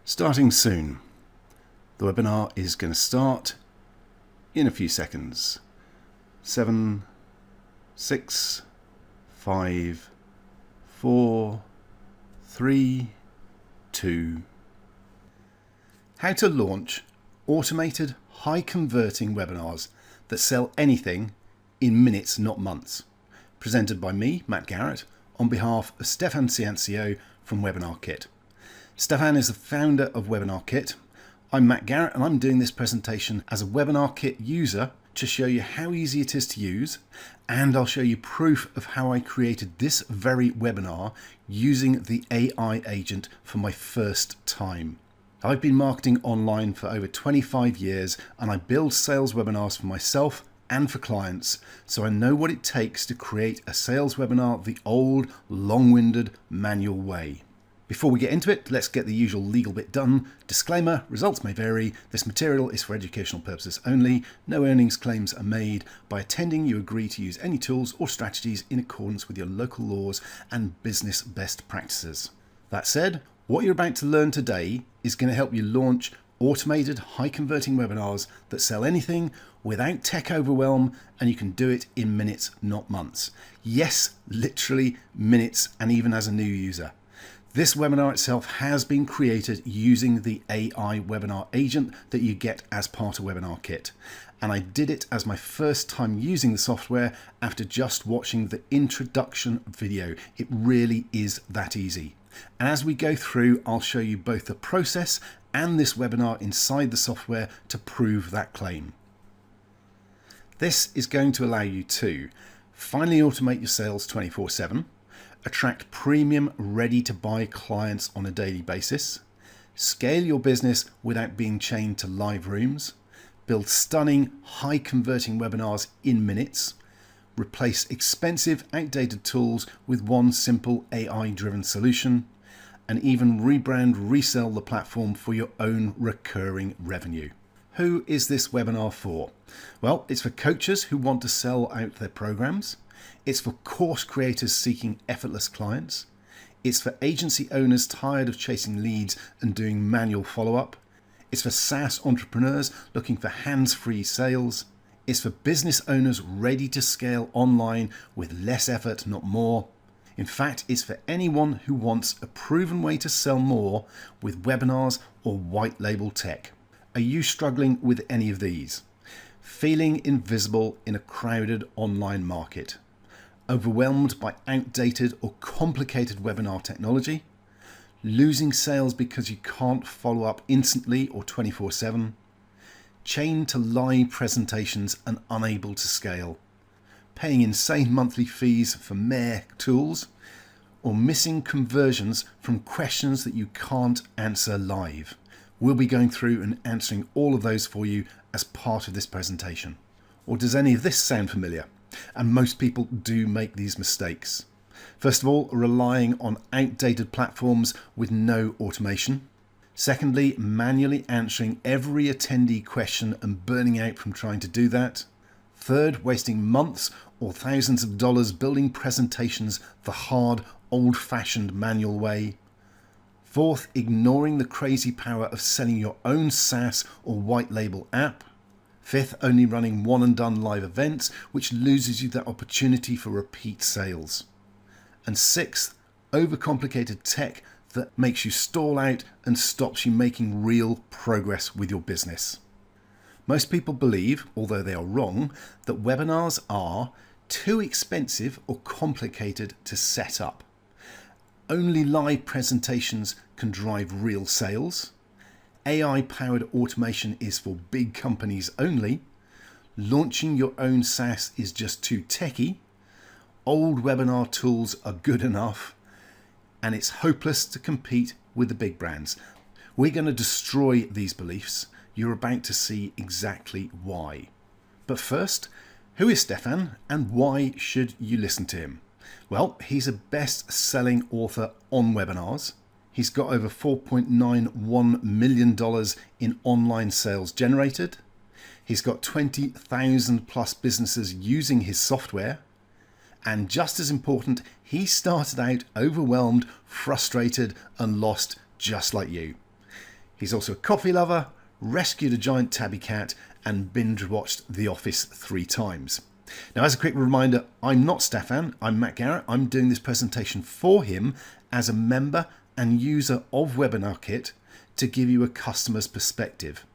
Starting soon. The webinar is going to start in a few seconds. 7, 6, 5, 4, 3, 2. How to launch automated, high-converting webinars that sell anything in minutes, not months. Presented by me, Matt Garrett, on behalf of Stefan Ciancio from Webinar Kit. Stefan is the founder of Webinar Kit. I'm Matt Garrett and I'm doing this presentation as a Webinar Kit user to show you how easy it is to use, and I'll show you proof of how I created this very webinar using the AI agent for my first time. I've been marketing online for over 25 years and I build sales webinars for myself and for clients, so I know what it takes to create a sales webinar the old, long-winded, manual way. Before we get into it, let's get the usual legal bit done. Disclaimer, results may vary. This material is for educational purposes only. No earnings claims are made. By attending, you agree to use any tools or strategies in accordance with your local laws and business best practices. That said, what you're about to learn today is going to help you launch automated, high-converting webinars that sell anything without tech overwhelm, and you can do it in minutes, not months. Yes, literally minutes, and even as a new user. This webinar itself has been created using the AI webinar agent that you get as part of Webinar Kit. And I did it as my first time using the software after just watching the introduction video. It really is that easy. And as we go through, I'll show you both the process and this webinar inside the software to prove that claim. This is going to allow you to finally automate your sales 24/7, attract premium ready-to-buy clients on a daily basis, scale your business without being chained to live rooms, build stunning, high-converting webinars in minutes, replace expensive, outdated tools with one simple AI-driven solution, and even rebrand, resell the platform for your own recurring revenue. Who is this webinar for? Well, it's for coaches who want to sell out their programs. It's for course creators seeking effortless clients. It's for agency owners tired of chasing leads and doing manual follow-up. It's for SaaS entrepreneurs looking for hands-free sales. It's for business owners ready to scale online with less effort, not more. In fact, it's for anyone who wants a proven way to sell more with webinars or white label tech. Are you struggling with any of these? Feeling invisible in a crowded online market? Overwhelmed by outdated or complicated webinar technology? Losing sales because you can't follow up instantly or 24/7? Chained to live presentations and unable to scale? Paying insane monthly fees for mere tools? Or missing conversions from questions that you can't answer live? We'll be going through and answering all of those for you as part of this presentation. Or does any of this sound familiar? And most people do make these mistakes. First of all, relying on outdated platforms with no automation. Secondly, manually answering every attendee question and burning out from trying to do that. Third, wasting months or thousands of dollars building presentations the hard, old-fashioned manual way. Fourth, ignoring the crazy power of selling your own SaaS or white label app. Fifth, only running one and done live events, which loses you that opportunity for repeat sales. And sixth, overcomplicated tech that makes you stall out and stops you making real progress with your business. Most people believe, although they are wrong, that webinars are too expensive or complicated to set up. Only live presentations can drive real sales. AI-powered automation is for big companies only. Launching your own SaaS is just too techy. Old webinar tools are good enough. And it's hopeless to compete with the big brands. We're going to destroy these beliefs. You're about to see exactly why. But first, who is Stefan and why should you listen to him? Well, he's a best-selling author on webinars. He's got over $4.91 million in online sales generated. He's got 20,000 plus businesses using his software. And just as important, he started out overwhelmed, frustrated, and lost just like you. He's also a coffee lover, rescued a giant tabby cat, and binge-watched The Office 3 times. Now, as a quick reminder, I'm not Stefan, I'm Matt Garrett. I'm doing this presentation for him as a member and user of Webinar Kit to give you a customer's perspective.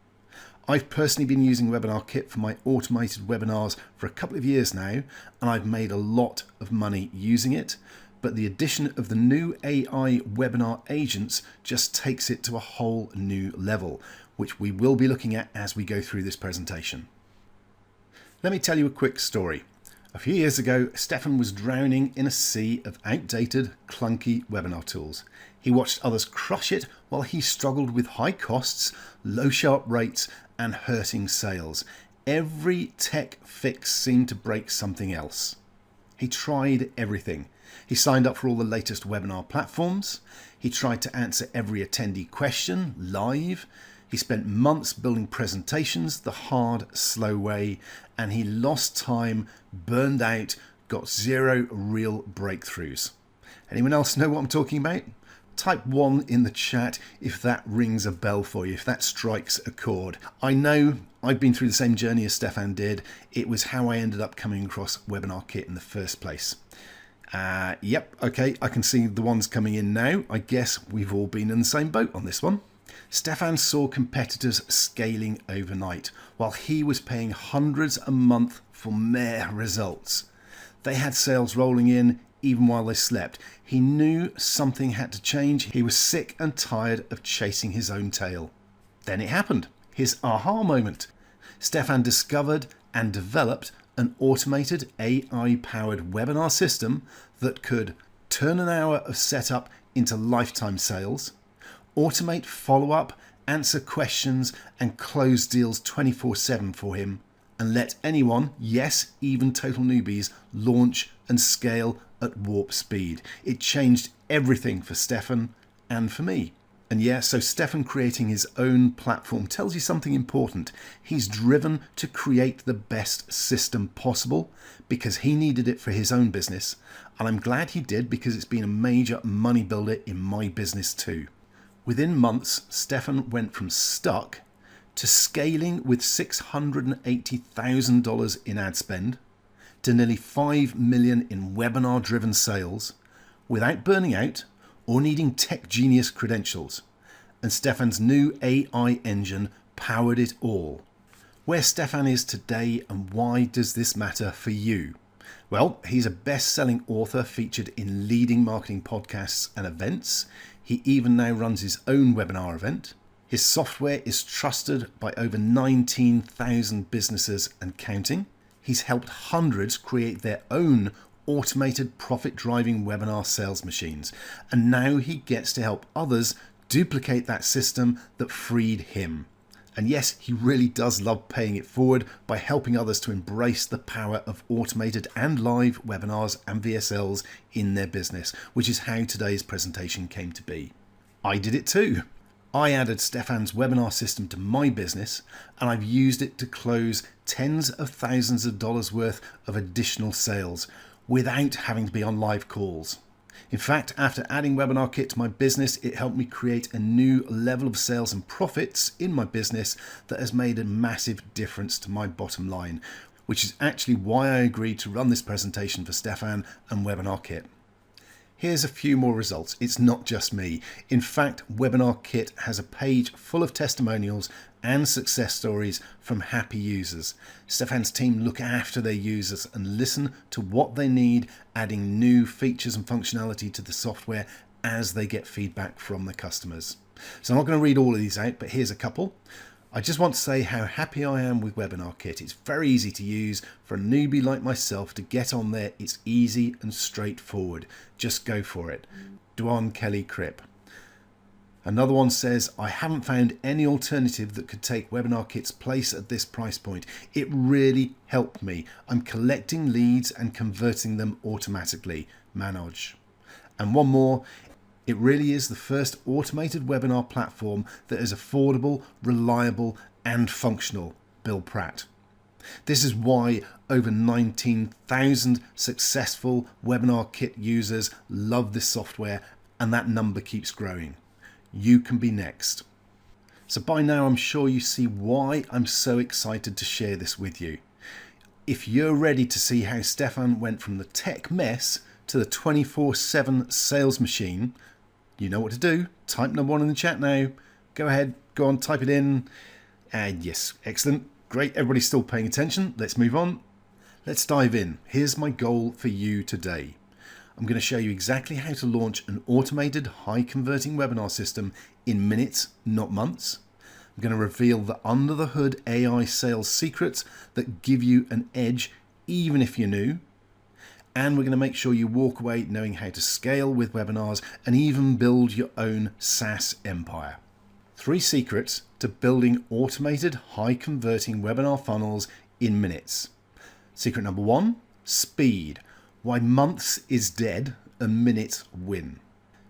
I've personally been using Webinar Kit for my automated webinars for a couple of years now, and I've made a lot of money using it. But the addition of the new AI webinar agents just takes it to a whole new level, which we will be looking at as we go through this presentation. Let me tell you a quick story. A few years ago, Stefan was drowning in a sea of outdated, clunky webinar tools. He watched others crush it while he struggled with high costs, low sharp rates, and hurting sales. Every tech fix seemed to break something else. He tried everything. He signed up for all the latest webinar platforms. He tried to answer every attendee question live. He spent months building presentations the hard, slow way, and he lost time, burned out, got zero real breakthroughs. Anyone else know what I'm talking about? Type 1 in the chat if that rings a bell for you, if that strikes a chord. I know I've been through the same journey as Stefan did. It was how I ended up coming across Webinar Kit in the first place. Yep, okay, I can see the ones coming in now. I guess we've all been in the same boat on this one. Stefan saw competitors scaling overnight, while he was paying hundreds a month for mere results. They had sales rolling in even while they slept. He knew something had to change. He was sick and tired of chasing his own tail. Then it happened. His aha moment. Stefan discovered and developed an automated AI-powered webinar system that could turn an hour of setup into lifetime sales, automate follow-up, answer questions, and close deals 24/7 for him, and let anyone, yes, even total newbies, launch and scale at warp speed. It changed everything for Stefan and for me. And yeah, so Stefan creating his own platform tells you something important. He's driven to create the best system possible because he needed it for his own business. And I'm glad he did, because it's been a major money builder in my business too. Within months, Stefan went from stuck to scaling with $680,000 in ad spend to nearly $5 million in webinar-driven sales without burning out or needing tech genius credentials. And Stefan's new AI engine powered it all. Where Stefan is today and why does this matter for you? Well, he's a best-selling author featured in leading marketing podcasts and events. He even now runs his own webinar event. His software is trusted by over 19,000 businesses and counting. He's helped hundreds create their own automated profit-driving webinar sales machines. And now he gets to help others duplicate that system that freed him. And yes, he really does love paying it forward by helping others to embrace the power of automated and live webinars and VSLs in their business, which is how today's presentation came to be. I did it too. I added Stefan's webinar system to my business, and I've used it to close tens of thousands of dollars worth of additional sales without having to be on live calls. In fact, after adding Webinar Kit to my business, it helped me create a new level of sales and profits in my business that has made a massive difference to my bottom line, which is actually why I agreed to run this presentation for Stefan and Webinar Kit. Here's a few more results. It's not just me. In fact, Webinar Kit has a page full of testimonials and success stories from happy users. Stefan's team look after their users and listen to what they need, adding new features and functionality to the software as they get feedback from the customers. So I'm not going to read all of these out, but here's a couple. I just want to say how happy I am with Webinar Kit. It's very easy to use. For a newbie like myself to get on there, it's easy and straightforward. Just go for it. Duan Kelly Cripp. Another one says, I haven't found any alternative that could take Webinar Kit's place at this price point. It really helped me. I'm collecting leads and converting them automatically. Manoj. And one more. It really is the first automated webinar platform that is affordable, reliable, and functional. Bill Pratt. This is why over 19,000 successful Webinar Kit users love this software, and that number keeps growing. You can be next. So by now I'm sure you see why I'm so excited to share this with you. If you're ready to see how Stefan went from the tech mess to the 24/7 sales machine, you know what to do. Type number 1 in the chat now. Go ahead, go on, type it in. And yes, excellent. Great, everybody's still paying attention. Let's move on. Let's dive in. Here's my goal for you today. I'm going to show you exactly how to launch an automated high converting webinar system in minutes, not months. I'm going to reveal the under the hood AI sales secrets that give you an edge even if you're new. And we're going to make sure you walk away knowing how to scale with webinars and even build your own SaaS empire. 3 secrets to building automated high converting webinar funnels in minutes. Secret number 1, speed. Why months is dead and minutes win.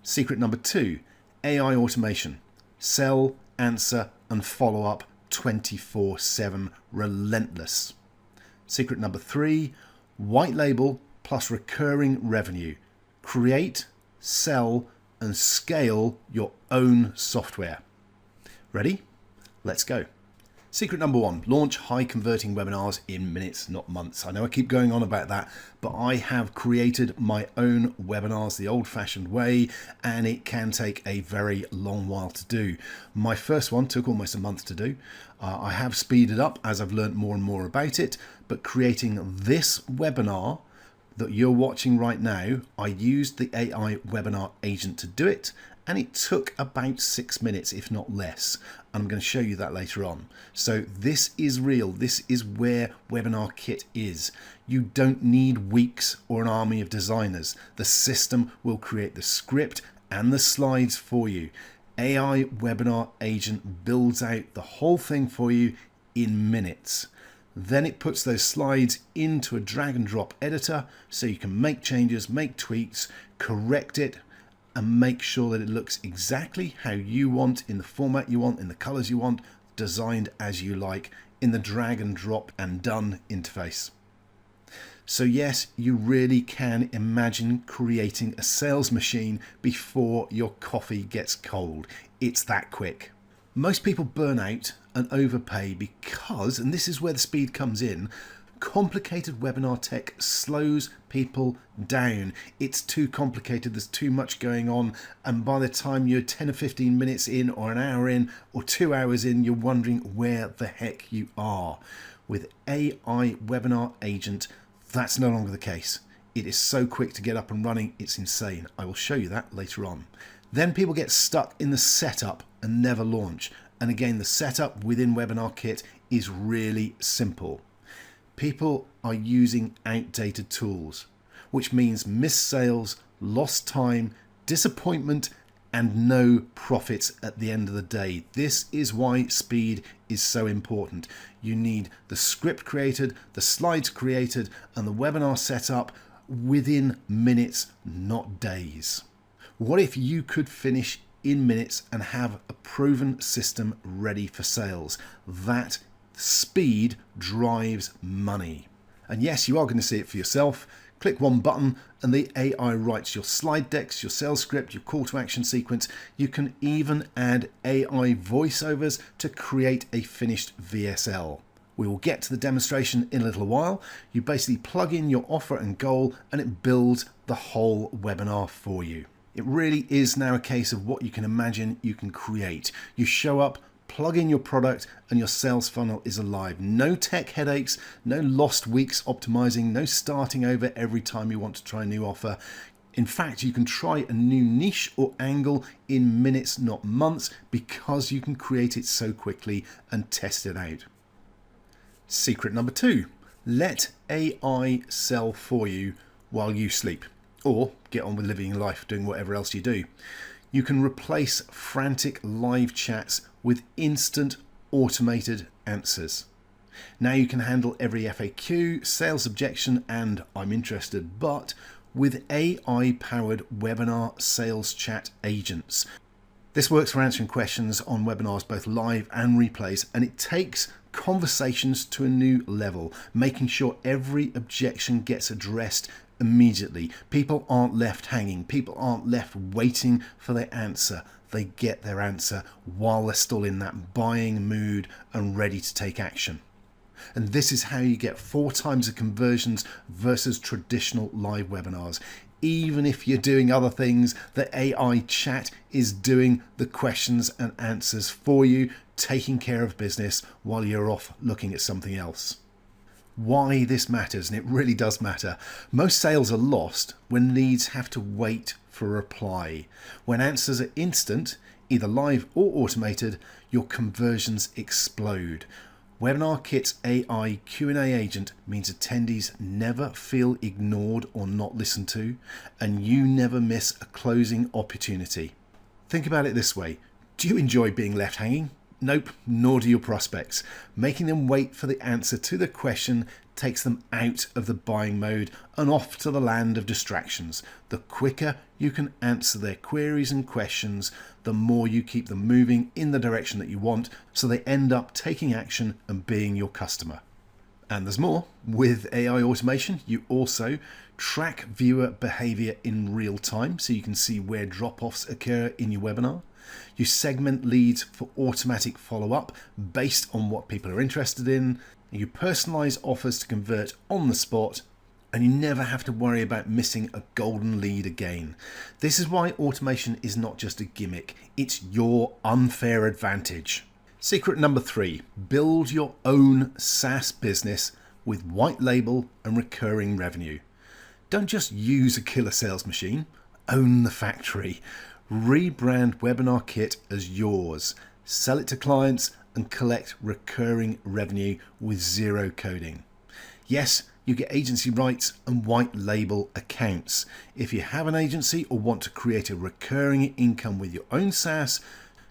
Secret number 2, AI automation. Sell, answer and follow up 24/7, relentless. Secret number 3, white label plus recurring revenue. Create, sell and scale your own software. Ready? Let's go. Secret number 1, launch high converting webinars in minutes, not months. I know I keep going on about that, but I have created my own webinars the old fashioned way, and it can take a very long while to do. My first one took almost a month to do. I have speeded up as I've learned more and more about it, but creating this webinar that you're watching right now, I used the AI webinar agent to do it, and it took about 6 minutes, if not less. And I'm going to show you that later on. So this is real. This is where Webinar Kit is. You don't need weeks or an army of designers. The system will create the script and the slides for you. AI webinar agent builds out the whole thing for you in minutes. Then it puts those slides into a drag and drop editor so you can make changes, make tweaks, correct it, and make sure that it looks exactly how you want, in the format you want, in the colors you want, designed as you like, in the drag and drop and done interface. So yes, you really can imagine creating a sales machine before your coffee gets cold. It's that quick. Most people burn out and overpay because, and this is where the speed comes in, complicated webinar tech slows people down. It's too complicated, there's too much going on, and by the time you're 10 or 15 minutes in, or an hour in, or 2 hours in, you're wondering where the heck you are. With AI webinar agent, that's no longer the case. It is so quick to get up and running, it's insane. I will show you that later on. Then people get stuck in the setup and never launch. And again, the setup within Webinar Kit is really simple. People are using outdated tools, which means missed sales, lost time, disappointment, and no profits at the end of the day. This is why speed is so important. You need the script created, the slides created, and the webinar set up within minutes, not days. What if you could finish in minutes and have a proven system ready for sales? That speed drives money. And yes, you are going to see it for yourself. Click one button and the AI writes your slide decks, your sales script, your call to action sequence. You can even add AI voiceovers to create a finished VSL. We will get to the demonstration in a little while. You basically plug in your offer and goal and it builds the whole webinar for you. It really is now a case of what you can imagine you can create. You show up, plug in your product, and your sales funnel is alive. No tech headaches, no lost weeks optimizing, no starting over every time you want to try a new offer. In fact, you can try a new niche or angle in minutes, not months, because you can create it so quickly and test it out. Secret number 2, let AI sell for you while you sleep. Or get on with living your life, doing whatever else you do. You can replace frantic live chats with instant automated answers. Now you can handle every FAQ, sales objection, and I'm interested, but with AI-powered webinar sales chat agents. This works for answering questions on webinars, both live and replays, and it takes conversations to a new level, making sure every objection gets addressed immediately. People aren't left hanging. People aren't left waiting for their answer. they get their answer while they're still in that buying mood and ready to take action. And this is how you get 4 times the conversions versus traditional live webinars. Even if you're doing other things, the AI chat is doing the questions and answers for you, taking care of business while you're off looking at something else. Why this matters, and it really does matter. Most sales are lost when leads have to wait for a reply. When answers are instant, either live or automated, your conversions explode. Webinar Kit's AI Q&A agent means attendees never feel ignored or not listened to, and you never miss a closing opportunity. Think about it this way. Do you enjoy being left hanging? Nope, nor do your prospects. Making them wait for the answer to the question takes them out of the buying mode and off to the land of distractions. The quicker you can answer their queries and questions, the more you keep them moving in the direction that you want, so they end up taking action and being your customer. And there's more. With AI automation, you also track viewer behavior in real time, so you can see where drop-offs occur in your webinar. You segment leads for automatic follow-up based on what people are interested in. You personalize offers to convert on the spot, and you never have to worry about missing a golden lead again. This is why automation is not just a gimmick, it's your unfair advantage. Secret number 3, build your own SaaS business with white label and recurring revenue. Don't just use a killer sales machine, own the factory. Rebrand Webinar Kit as yours, sell it to clients and collect recurring revenue with zero coding. Yes, you get agency rights and white label accounts. If you have an agency or want to create a recurring income with your own SaaS,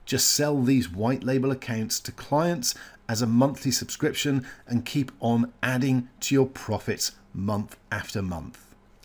just sell these white label accounts to clients as a monthly subscription and keep on adding to your profits month after month.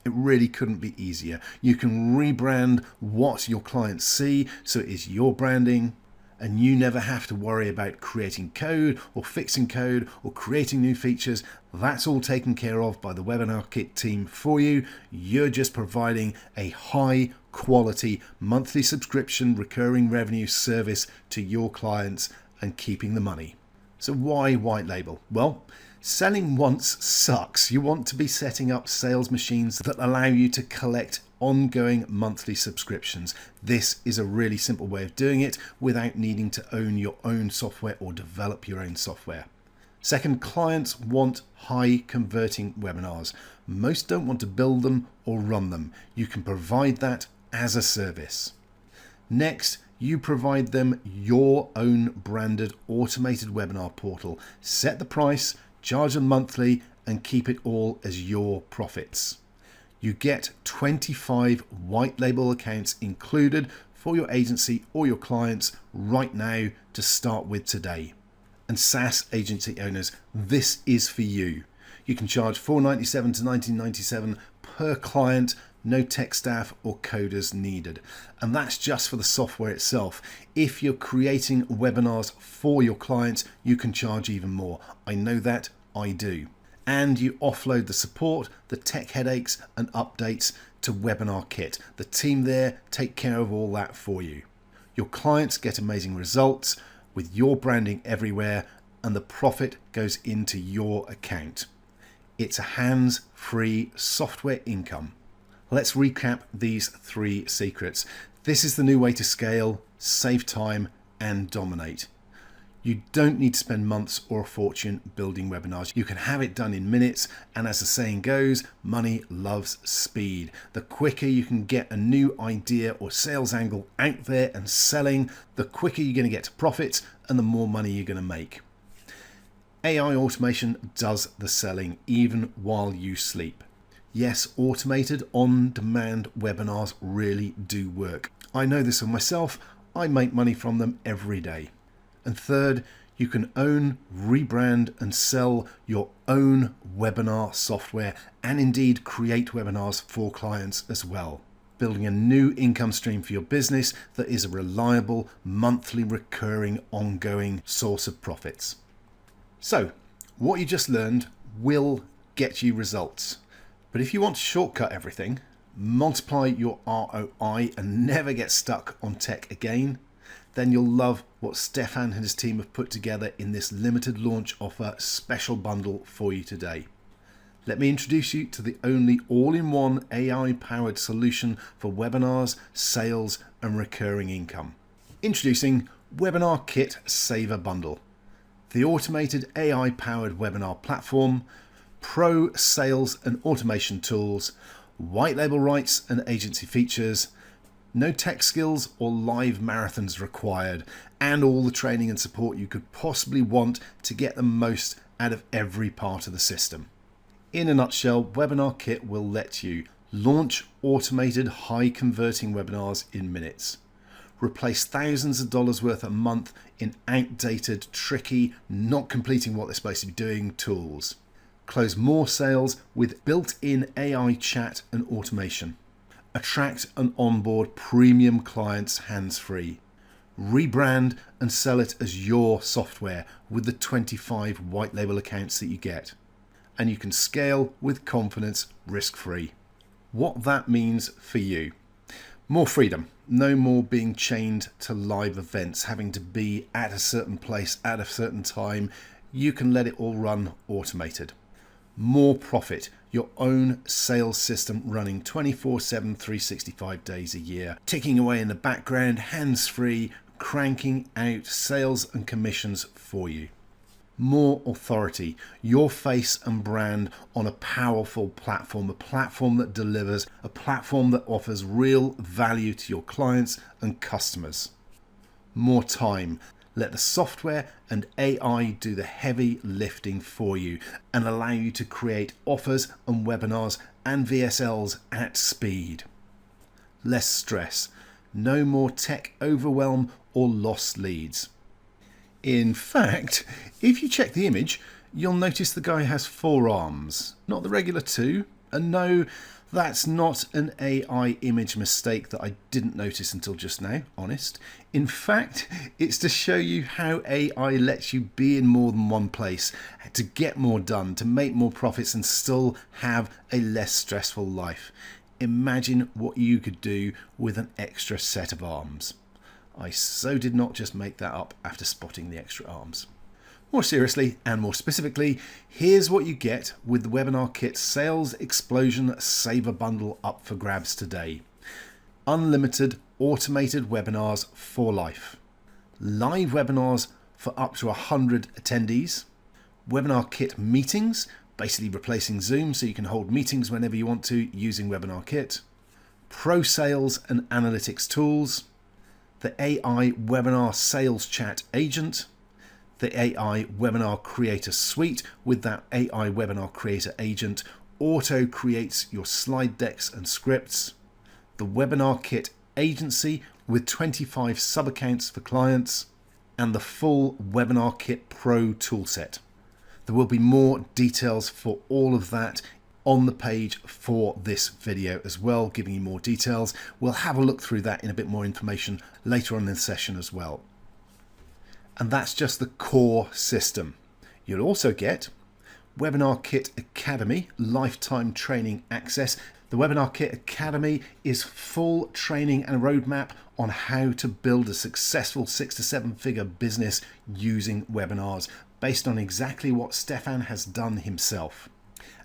It really couldn't be easier. You can rebrand what your clients see, so it is your branding, and you never have to worry about creating code or fixing code or creating new features. That's all taken care of by the Webinar Kit team for you. You're just providing a high quality monthly subscription recurring revenue service to your clients and keeping the money. So why white label? Well, selling once sucks. You want to be setting up sales machines that allow you to collect ongoing monthly subscriptions. This is a really simple way of doing it without needing to own your own software or develop your own software. Second, clients want high converting webinars. Most don't want to build them or run them. You can provide that as a service. Next, you provide them your own branded automated webinar portal. Set the price, charge them monthly, and keep it all as your profits. You get 25 white label accounts included for your agency or your clients right now to start with today. And SaaS agency owners, this is for you. You can charge $497 to $1997 per client, no tech staff or coders needed. And that's just for the software itself. If you're creating webinars for your clients, you can charge even more. I know that, I do. And you offload the support, the tech headaches and updates to Webinar Kit. The team there take care of all that for you. Your clients get amazing results with your branding everywhere, and the profit goes into your account. It's a hands-free software income. Let's recap these 3 secrets. This is the new way to scale, save time, and dominate. You don't need to spend months or a fortune building webinars. You can have it done in minutes, and as the saying goes, money loves speed. The quicker you can get a new idea or sales angle out there and selling, the quicker you're going to get to profits and the more money you're going to make. AI automation does the selling even while you sleep. Yes, automated on-demand webinars really do work. I know this for myself. I make money from them every day. And third, you can own, rebrand and sell your own webinar software and indeed create webinars for clients as well, building a new income stream for your business that is a reliable, monthly, recurring, ongoing source of profits. So, what you just learned will get you results. But if you want to shortcut everything, multiply your ROI and never get stuck on tech again, then you'll love what Stefan and his team have put together in this limited launch offer special bundle for you today. Let me introduce you to the only all-in-one AI-powered solution for webinars, sales, and recurring income. Introducing Webinar Kit Saver Bundle, the automated AI-powered webinar platform, pro sales and automation tools, white label rights and agency features, no tech skills or live marathons required, and all the training and support you could possibly want to get the most out of every part of the system. In a nutshell, Webinar Kit will let you launch automated high converting webinars in minutes, replace thousands of dollars worth a month in outdated, tricky, not completing what they're supposed to be doing tools, close more sales with built-in AI chat and automation, attract and onboard premium clients hands-free, rebrand and sell it as your software with the 25 white label accounts that you get. And you can scale with confidence, risk-free. What that means for you: more freedom, no more being chained to live events, having to be at a certain place at a certain time. You can let it all run automated. More profit, your own sales system running 24/7, 365 days a year, ticking away in the background, hands-free, cranking out sales and commissions for you. More authority, your face and brand on a powerful platform, a platform that delivers, a platform that offers real value to your clients and customers. More time, let the software and AI do the heavy lifting for you and allow you to create offers and webinars and VSLs at speed. Less stress, no more tech overwhelm or lost leads. In fact, if you check the image, you'll notice the guy has 4 arms, not the regular 2. And no, that's not an AI image mistake that I didn't notice until just now, honest. In fact, it's to show you how AI lets you be in more than one place, to get more done, to make more profits and still have a less stressful life. Imagine what you could do with an extra set of arms. I so did not just make that up after spotting the extra arms. More seriously and more specifically, here's what you get with the Webinar Kit Sales Explosion Saver Bundle up for grabs today. Unlimited automated webinars for life. Live webinars for up to 100 attendees. Webinar Kit meetings, basically replacing Zoom so you can hold meetings whenever you want to using Webinar Kit. Pro sales and analytics tools. The AI Webinar Sales Chat Agent, the AI Webinar Creator Suite with that AI Webinar Creator Agent auto creates your slide decks and scripts, the Webinar Kit Agency with 25 sub-accounts for clients, and the full Webinar Kit Pro toolset. There will be more details for all of that on the page for this video as well, giving you more details. We'll have a look through that in a bit more information later on in the session as well. And that's just the core system. You'll also get Webinar Kit Academy lifetime training access. The Webinar Kit Academy is full training and roadmap on how to build a successful 6 to 7 figure business using webinars, based on exactly what Stefan has done himself.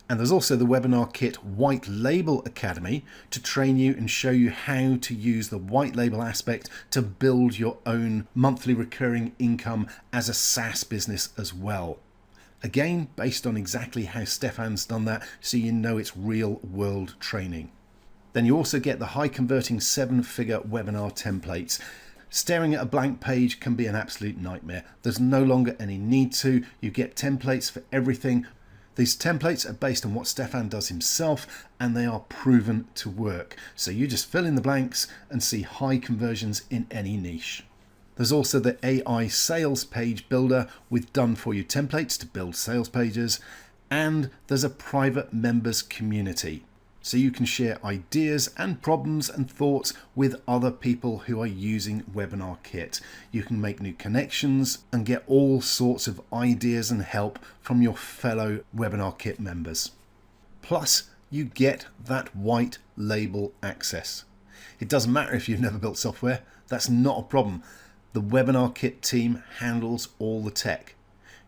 And there's also the Webinar Kit White Label Academy to train you and show you how to use the white label aspect to build your own monthly recurring income as a SaaS business as well. Again, based on exactly how Stefan's done that, so you know it's real world training. Then you also get the high converting 7-figure webinar templates. Staring at a blank page can be an absolute nightmare. There's no longer any need to. You get templates for everything. These templates are based on what Stefan does himself, and they are proven to work. So you just fill in the blanks and see high conversions in any niche. There's also the AI sales page builder with done for you templates to build sales pages. And there's a private members community, so you can share ideas and problems and thoughts with other people who are using Webinar Kit. You can make new connections and get all sorts of ideas and help from your fellow Webinar Kit members. Plus, you get that white label access. It doesn't matter if you've never built software, that's not a problem. The Webinar Kit team handles all the tech.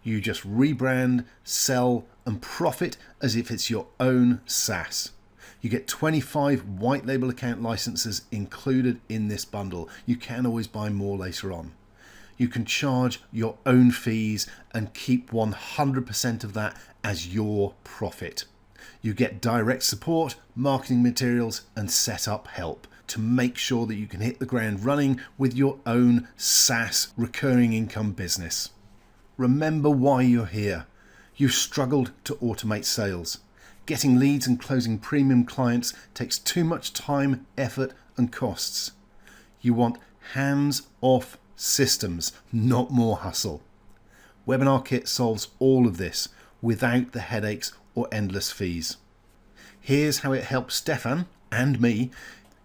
You just rebrand, sell, and profit as if it's your own SaaS. You get 25 white label account licenses included in this bundle. You can always buy more later on. You can charge your own fees and keep 100% of that as your profit. You get direct support, marketing materials, and setup help to make sure that you can hit the ground running with your own SaaS recurring income business. Remember why you're here. You've struggled to automate sales. Getting leads and closing premium clients takes too much time, effort, and costs. You want hands-off systems, not more hustle. Webinar Kit solves all of this without the headaches or endless fees. Here's how it helped Stefan and me.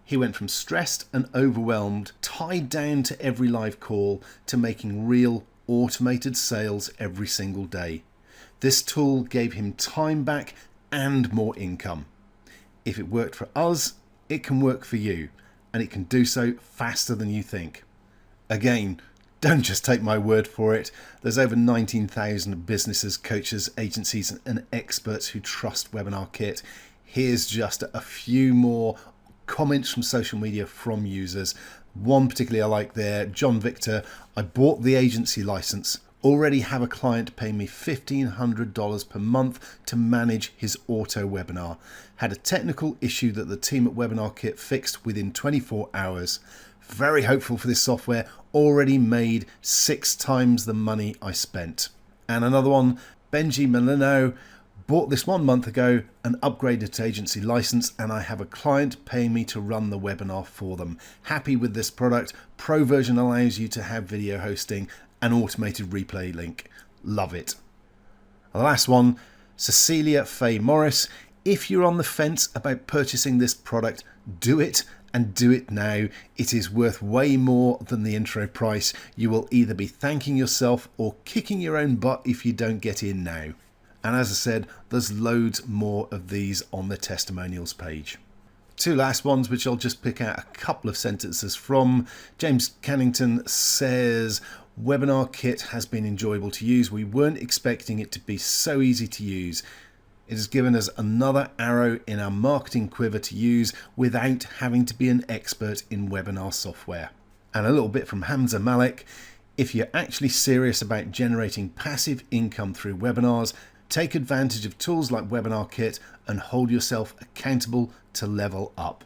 He went from stressed and overwhelmed, tied down to every live call, to making real automated sales every single day. This tool gave him time back and more income. If it worked for us, it can work for you, and it can do so faster than you think. Again, don't just take my word for it. There's over 19,000 businesses, coaches, agencies, and experts who trust Webinar Kit. Here's just a few more comments from social media from users. One particularly I like there, John Victor. I bought the agency license, already have a client pay me $1,500 per month to manage his auto webinar. Had a technical issue that the team at Webinar Kit fixed within 24 hours. Very hopeful for this software, already made 6 times the money I spent. And another one, Benji Molino. Bought this 1 month ago and upgraded to agency license, and I have a client paying me to run the webinar for them. Happy with this product. Pro version allows you to have video hosting and automated replay link. Love it. The last one, Cecilia Faye Morris. If you're on the fence about purchasing this product, do it, and do it now. It is worth way more than the intro price. You will either be thanking yourself or kicking your own butt if you don't get in now. And as I said, there's loads more of these on the testimonials page. 2 last ones, which I'll just pick out a couple of sentences from. James Cannington says, Webinar Kit has been enjoyable to use. We weren't expecting it to be so easy to use. It has given us another arrow in our marketing quiver to use without having to be an expert in webinar software. And a little bit from Hamza Malik. If you're actually serious about generating passive income through webinars, take advantage of tools like Webinar Kit and hold yourself accountable to level up.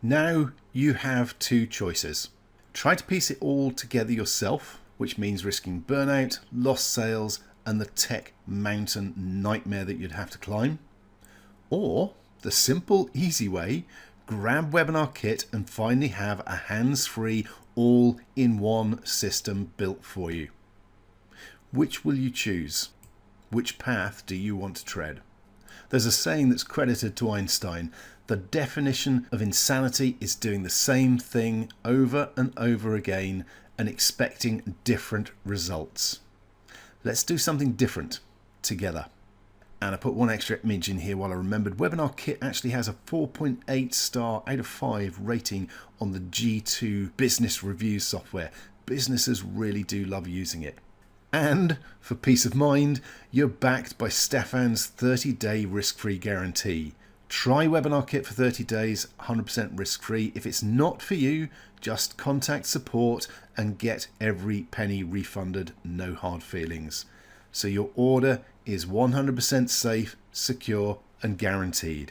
Now you have 2 choices. Try to piece it all together yourself, which means risking burnout, lost sales, and the tech mountain nightmare that you'd have to climb. Or the simple, easy way, grab Webinar Kit and finally have a hands-free, all-in-one system built for you. Which will you choose? Which path do you want to tread? There's a saying that's credited to Einstein. The definition of insanity is doing the same thing over and over again and expecting different results. Let's do something different together. And I put one extra image in here while I remembered. Webinar Kit actually has a 4.8 star out of 5 rating on the G2 business review software. Businesses really do love using it. And for peace of mind, you're backed by Stefan's 30-day risk-free guarantee. Try Webinar Kit for 30 days, 100% risk-free. If it's not for you, just contact support and get every penny refunded, no hard feelings. So your order is 100% safe, secure, and guaranteed.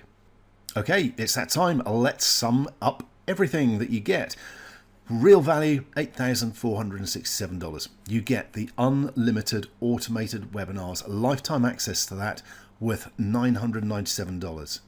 Okay, it's that time. Let's sum up everything that you get. Real value, $8,467. You get the unlimited automated webinars, lifetime access to that, worth $997.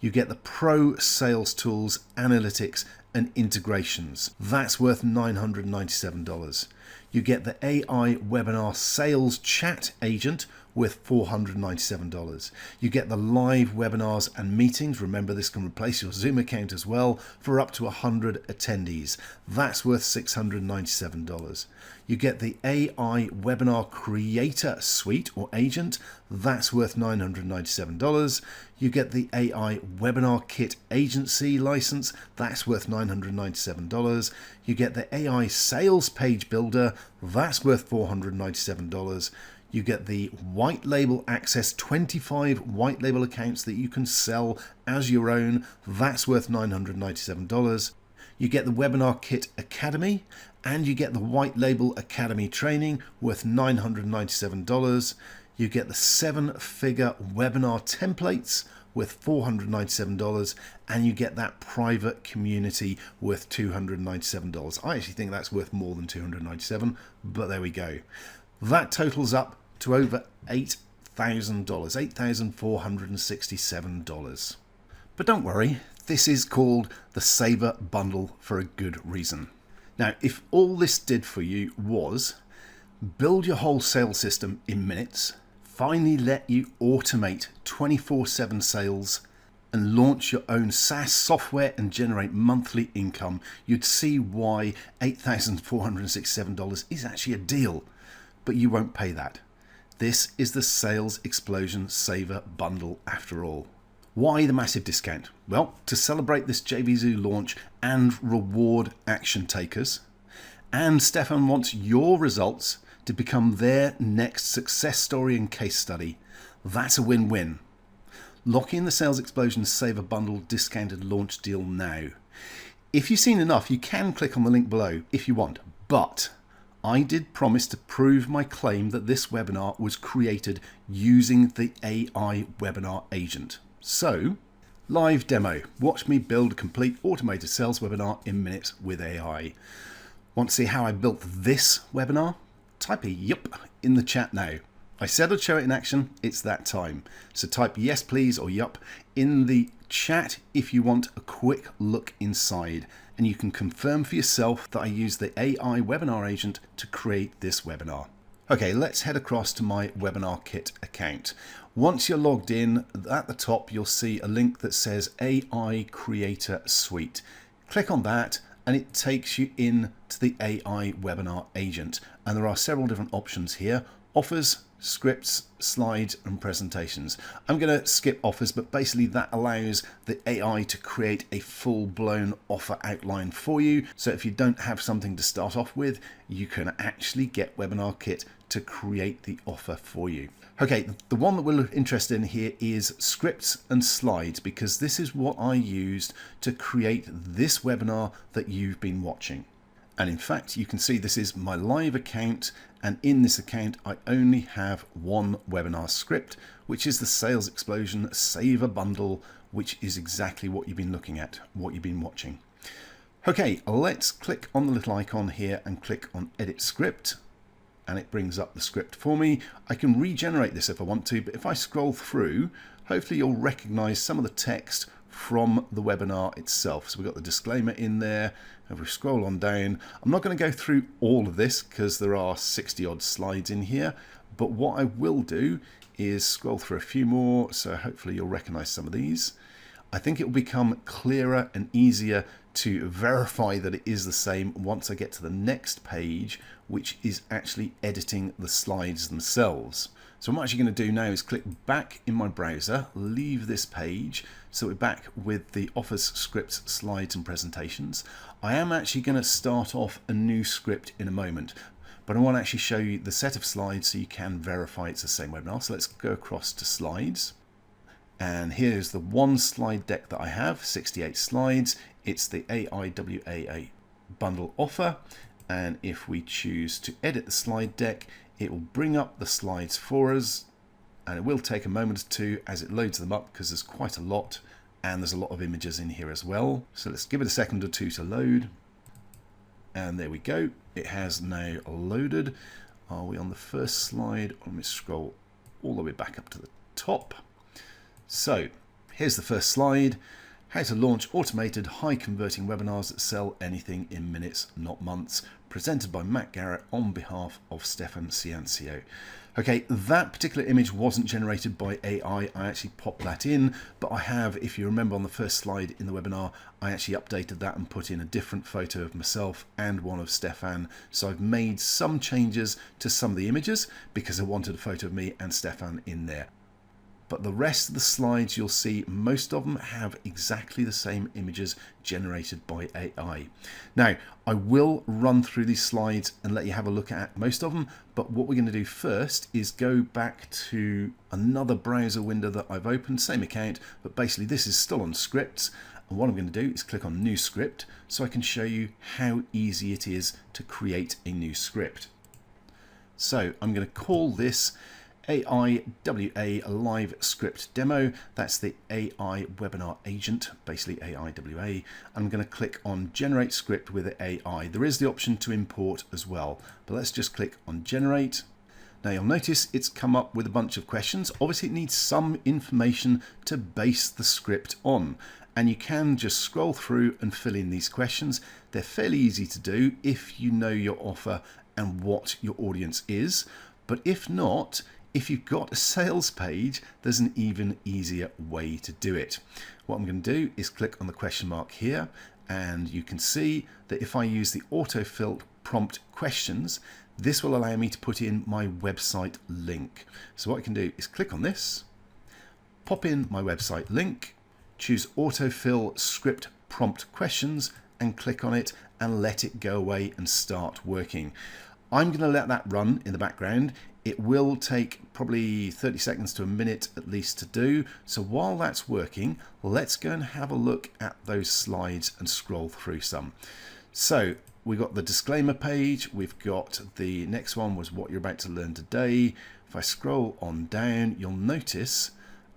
You get the pro sales tools, analytics, and integrations. That's worth $997. You get the AI webinar sales chat agent, worth $497. You get the live webinars and meetings. Remember, this can replace your Zoom account as well for up to 100 attendees. That's worth $697. You get the AI Webinar Creator Suite or Agent. That's worth $997. You get the AI Webinar Kit Agency license. That's worth $997. You get the AI Sales Page Builder. That's worth $497. You get the white label access, 25 white label accounts that you can sell as your own. That's worth $997. You get the Webinar Kit Academy, and you get the White Label Academy training worth $997. You get the 7-figure webinar templates worth $497, and you get that private community worth $297. I actually think that's worth more than $297, but there we go. That totals up to over $8,000, $8,467. But don't worry, this is called the Saver Bundle for a good reason. Now, if all this did for you was build your whole sales system in minutes, finally let you automate 24/7 sales, and launch your own SaaS software and generate monthly income, you'd see why $8,467 is actually a deal. But you won't pay that. This is the Sales Explosion Saver Bundle after all. Why the massive discount? Well, to celebrate this JVZoo launch and reward action takers. And Stefan wants your results to become their next success story and case study. That's a win-win. Lock in the Sales Explosion Saver Bundle discounted launch deal now. If you've seen enough, you can click on the link below if you want, but I did promise to prove my claim that this webinar was created using the AI Webinar Agent. So, live demo. Watch me build a complete automated sales webinar in minutes with AI. Want to see how I built this webinar? Type a yup in the chat now. I said I'd show it in action. It's that time. So type yes please or yup in the chat if you want a quick look inside, and you can confirm for yourself that I used the AI Webinar Agent to create this webinar. Okay, let's head across to my Webinar Kit account. Once you're logged in, at the top you'll see a link that says AI Creator Suite. Click on that and it takes you in to the AI Webinar Agent. And there are several different options here: offers, scripts, slides and presentations. I'm going to skip offers, but basically that allows the AI to create a full-blown offer outline for you. So if you don't have something to start off with, you can actually get Webinar Kit to create the offer for you. Okay, the one that we're interested in here is scripts and slides, because this is what I used to create this webinar that you've been watching. And in fact, you can see this is my live account, and in this account I only have one webinar script, which is the Sales Explosion Saver Bundle, which is exactly what you've been looking at, what you've been watching. Okay, let's click on the little icon here and click on Edit Script, and it brings up the script for me. I can regenerate this if I want to, but if I scroll through, hopefully you'll recognize some of the text from the webinar itself. So we've got the disclaimer in there. If we scroll on down, I'm not going to go through all of this because there are 60 odd slides in here, but what I will do is scroll through a few more, so hopefully you'll recognize some of these. I think it will become clearer and easier to verify that it is the same once I get to the next page, which is actually editing the slides themselves. So what I'm actually going to do now is click back in my browser, leave this page, so we're back with the offers, scripts, slides and presentations. I am actually going to start off a new script in a moment, but I want to actually show you the set of slides so you can verify it's the same webinar. So let's go across to slides. And here's the one slide deck that I have, 68 slides. It's the AIWAA bundle offer. And if we choose to edit the slide deck, it will bring up the slides for us. And it will take a moment or two as it loads them up because there's quite a lot. And there's a lot of images in here as well. So let's give it a second or two to load. And there we go. It has now loaded. Are we on the first slide? Let me scroll all the way back up to the top. So here's the first slide. How to launch automated high converting webinars that sell anything in minutes, not months. presented by Matt Garrett on behalf of Stefan Ciancio. Okay, that particular image wasn't generated by AI. I actually popped that in, but I have, if you remember on the first slide in the webinar, I actually updated that and put in a different photo of myself and one of Stefan. So I've made some changes to some of the images because I wanted a photo of me and Stefan in there. But the rest of the slides you'll see, most of them have exactly the same images generated by AI. Now, I will run through these slides and let you have a look at most of them, but what we're going to do first is go back to another browser window that I've opened, same account, but basically this is still on scripts. And what I'm going to do is click on New Script so I can show you how easy it is to create a new script. So I'm going to call this AIWA live script demo. That's the AI webinar agent, basically AIWA. I'm going to click on generate script with AI. There is the option to import as well, but let's just click on generate. Now you'll notice it's come up with a bunch of questions. Obviously it needs some information to base the script on, and you can just scroll through and fill in these questions. They're fairly easy to do if you know your offer and what your audience is, but if not, if you've got a sales page, there's an even easier way to do it. What I'm going to do is click on the question mark here, and you can see that if I use the autofill prompt questions, this will allow me to put in my website link. So what I can do is click on this, pop in my website link, choose autofill script prompt questions and click on it and let it go away and start working. I'm going to let that run in the background. It will take probably 30 seconds to a minute at least to do. So while that's working, let's go and have a look at those slides and scroll through some. So we've got the disclaimer page. We've got the next one was what you're about to learn today. If I scroll on down, you'll notice,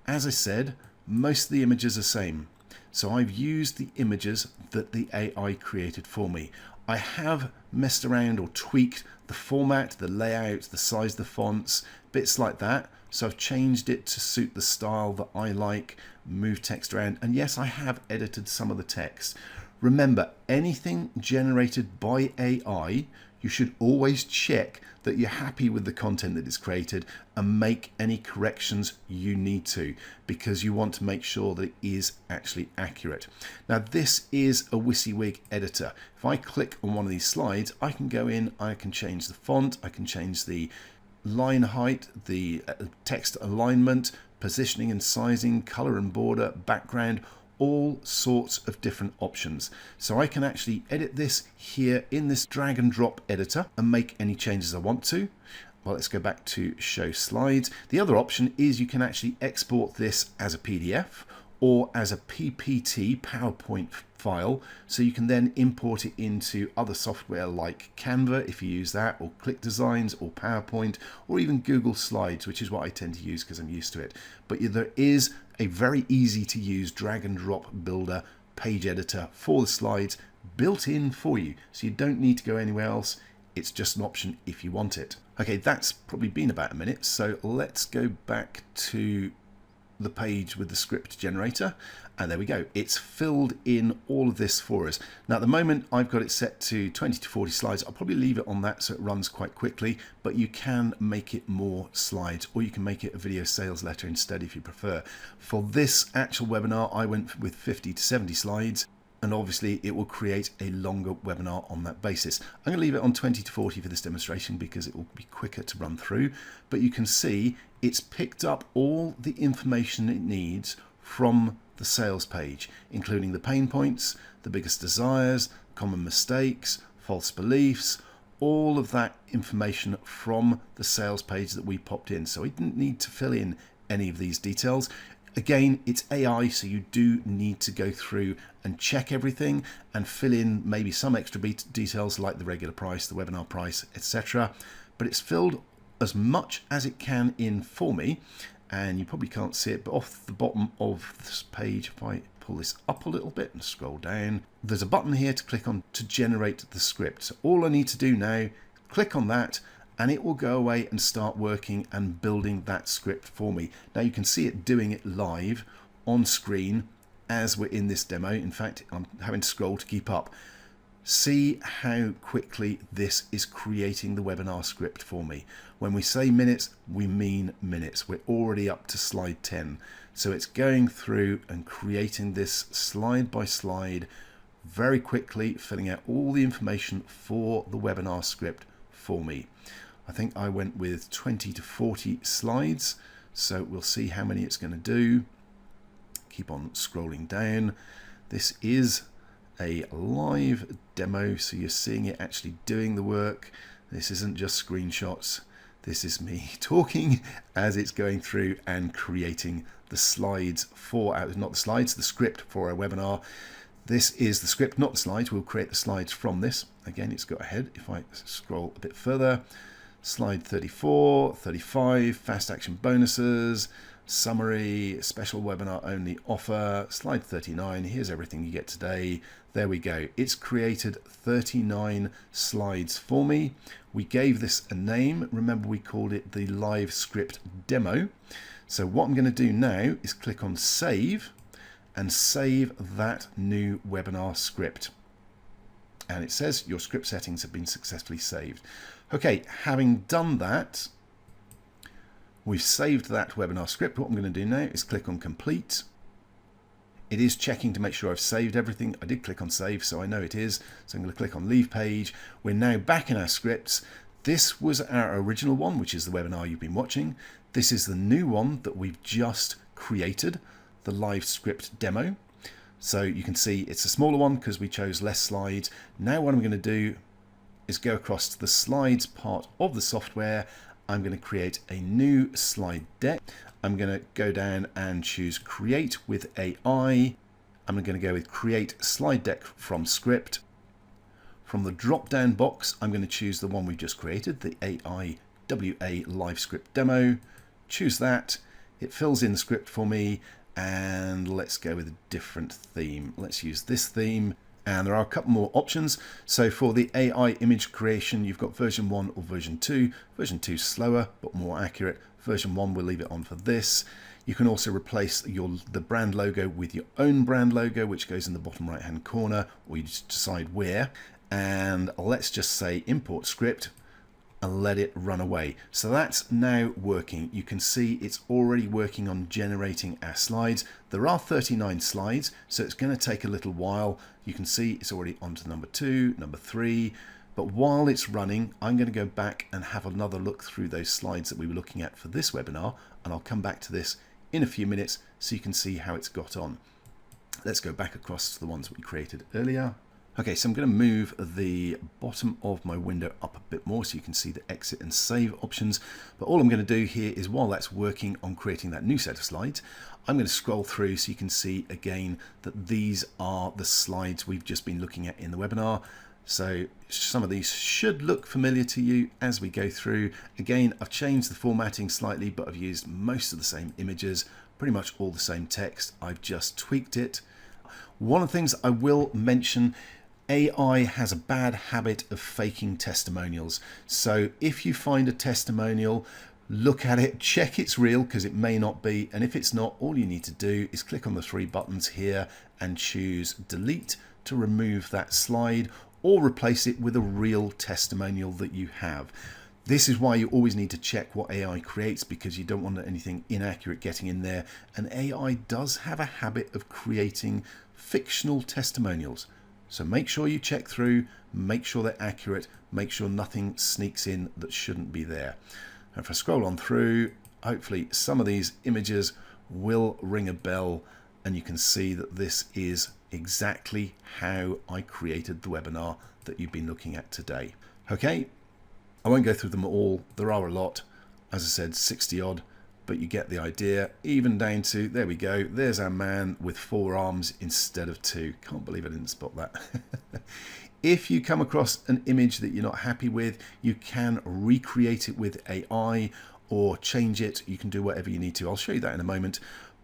as I said, most of the images are the same. So I've used the images that the AI created for me. I have messed around or tweaked the format, the layout, the size of the fonts, bits like that. So I've changed it to suit the style that I like, moved text around, and yes, I have edited some of the text. Remember, anything generated by AI, you should always check that you're happy with the content that is created and make any corrections you need to, because you want to make sure that it is actually accurate. Now this is a WYSIWYG editor. If I click on one of these slides, I can go in, I can change the font, I can change the line height, the text alignment, positioning and sizing, color and border, background, all sorts of different options. So I can actually edit this here in this drag and drop editor and make any changes I want to. Well, let's go back to show slides. The other option is you can actually export this as a PDF or as a PPT PowerPoint file, so you can then import it into other software like Canva if you use that, or Click Designs, or PowerPoint, or even Google Slides, which is what I tend to use because I'm used to it. But there is a very easy to use drag and drop builder page editor for the slides built in for you, so you don't need to go anywhere else. It's just an option if you want it. Okay, that's probably been about a minute, so let's go back to the page with the script generator, and there we go. It's filled in all of this for us. Now at the moment I've got it set to 20 to 40 slides. I'll probably leave it on that so it runs quite quickly, but you can make it more slides, or you can make it a video sales letter instead if you prefer. For this actual webinar I went with 50 to 70 slides, and obviously it will create a longer webinar on that basis. I'm going to leave it on 20 to 40 for this demonstration because it will be quicker to run through, but you can see it's picked up all the information it needs from the sales page, including the pain points, the biggest desires, common mistakes, false beliefs, all of that information from the sales page that we popped in. So we didn't need to fill in any of these details. Again, it's AI, so you do need to go through and check everything and fill in maybe some extra details like the regular price, the webinar price, etc. But it's filled as much as it can in for me, and you probably can't see it, but off the bottom of this page, if I pull this up a little bit and scroll down, there's a button here to click on to generate the script. So all I need to do now, click on that, and it will go away and start working and building that script for me. Now you can see it doing it live on screen as we're in this demo. In fact, I'm having to scroll to keep up. See how quickly this is creating the webinar script for me. When we say minutes, we mean minutes. We're already up to slide 10. So it's going through and creating this slide by slide very quickly, filling out all the information for the webinar script for me. I think I went with 20 to 40 slides. So we'll see how many it's going to do. Keep on scrolling down. This is a live demo, so you're seeing it actually doing the work. This isn't just screenshots. This is me talking as it's going through and creating the slides for, not the slides, the script for our webinar. This is the script, not the slides. We'll create the slides from this. Again, it's got ahead. If I scroll a bit further, slide 34, 35, fast action bonuses, summary, special webinar only offer, slide 39, here's everything you get today. There we go. It's created 39 slides for me. We gave this a name. Remember, we called it the live script demo. So what I'm going to do now is click on save and save that new webinar script. And it says your script settings have been successfully saved. Okay, having done that, we've saved that webinar script. What I'm going to do now is click on complete. It is checking to make sure I've saved everything. I did click on save, so I know it is. So I'm going to click on leave page. We're now back in our scripts. This was our original one, which is the webinar you've been watching. This is the new one that we've just created, the live script demo. So you can see it's a smaller one because we chose less slides. Now what I'm going to do is go across to the slides part of the software. I'm going to create a new slide deck. I'm going to go down and choose create with AI. I'm going to go with create slide deck from script. From the drop down box, I'm going to choose the one we've just created, the AIWA live script demo. Choose that. It fills in the script for me, and let's go with a different theme. Let's use this theme. And there are a couple more options. So for the AI image creation, you've got version 1 or version 2. Version 2 is slower, but more accurate. Version 1, we'll leave it on for this. You can also replace the brand logo with your own brand logo, which goes in the bottom right-hand corner, or you just decide where. And let's just say import script and let it run away. So that's now working. You can see it's already working on generating our slides. There are 39 slides, so it's going to take a little while. You can see it's already on to number 2, number 3. But while it's running, I'm going to go back and have another look through those slides that we were looking at for this webinar, and I'll come back to this in a few minutes so you can see how it's got on. Let's go back across to the ones we created earlier. Okay, so I'm going to move the bottom of my window up a bit more so you can see the exit and save options. But all I'm going to do here is, while that's working on creating that new set of slides, I'm going to scroll through so you can see again that these are the slides we've just been looking at in the webinar. So some of these should look familiar to you as we go through. Again, I've changed the formatting slightly, but I've used most of the same images, pretty much all the same text. I've just tweaked it. One of the things I will mention, AI has a bad habit of faking testimonials. So if you find a testimonial, look at it, check it's real, because it may not be. And if it's not, all you need to do is click on the 3 buttons here and choose delete to remove that slide, or replace it with a real testimonial that you have. This is why you always need to check what AI creates, because you don't want anything inaccurate getting in there. And AI does have a habit of creating fictional testimonials. So make sure you check through, make sure they're accurate, make sure nothing sneaks in that shouldn't be there. And if I scroll on through, hopefully some of these images will ring a bell, and you can see that this is exactly how I created the webinar that you've been looking at today. Okay, I won't go through them all. There are a lot, as I said, 60 odd, but you get the idea. Even down to, there we go, there's our man with 4 arms instead of 2. Can't believe I didn't spot that. If you come across an image that you're not happy with, you can recreate it with AI or change it. You can do whatever you need to. I'll show you that in a moment.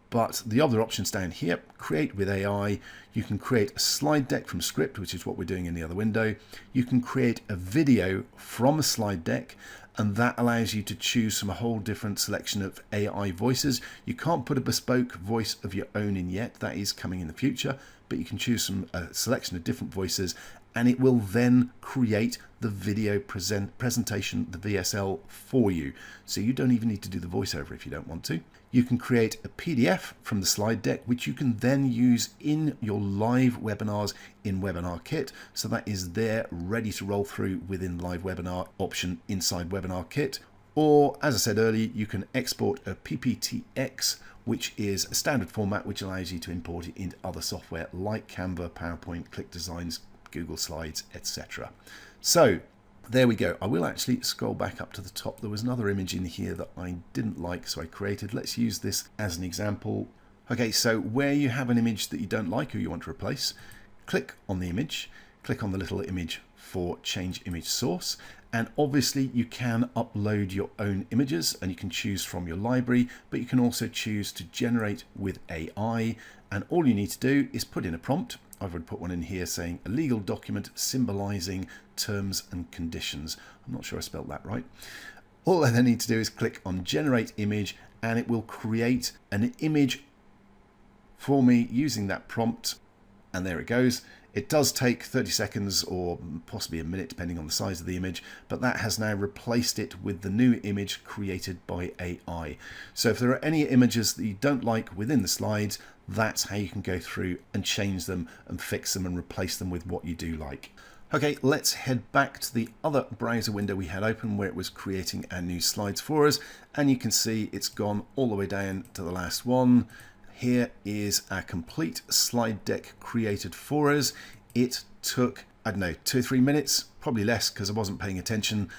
But the other options down here, create with AI, you can create a slide deck from script, which is what we're doing in the other window. You can create a video from a slide deck, and that allows you to choose from a whole different selection of AI voices. You can't put a bespoke voice of your own in yet, that is coming in the future, but you can choose from a selection of different voices and it will then create the video presentation, the VSL, for you. So you don't even need to do the voiceover if you don't want to. You can create a PDF from the slide deck, which you can then use in your live webinars in Webinar Kit. So that is there ready to roll through within live webinar option inside Webinar Kit. Or, as I said earlier, you can export a PPTX, which is a standard format which allows you to import it into other software like Canva, PowerPoint, ClickDesigns, Google Slides, etc. So there we go. I will actually scroll back up to the top. There was another image in here that I didn't like, so I created. Let's use this as an example. Okay, so where you have an image that you don't like or you want to replace, click on the image, click on the little image for change image source, and obviously you can upload your own images and you can choose from your library, but you can also choose to generate with AI, and all you need to do is put in a prompt. I've already put one in here saying a legal document symbolizing terms and conditions. I'm not sure I spelled that right. All I then need to do is click on generate image, and it will create an image for me using that prompt, and there it goes. It does take 30 seconds or possibly a minute depending on the size of the image, but that has now replaced it with the new image created by AI. So if there are any images that you don't like within the slides, that's how you can go through and change them and fix them and replace them with what you do like. Okay, let's head back to the other browser window we had open where it was creating our new slides for us, and you can see it's gone all the way down to the last one. Here is our complete slide deck created for us. It took, I don't know, 2 or 3 minutes, probably less because I wasn't paying attention.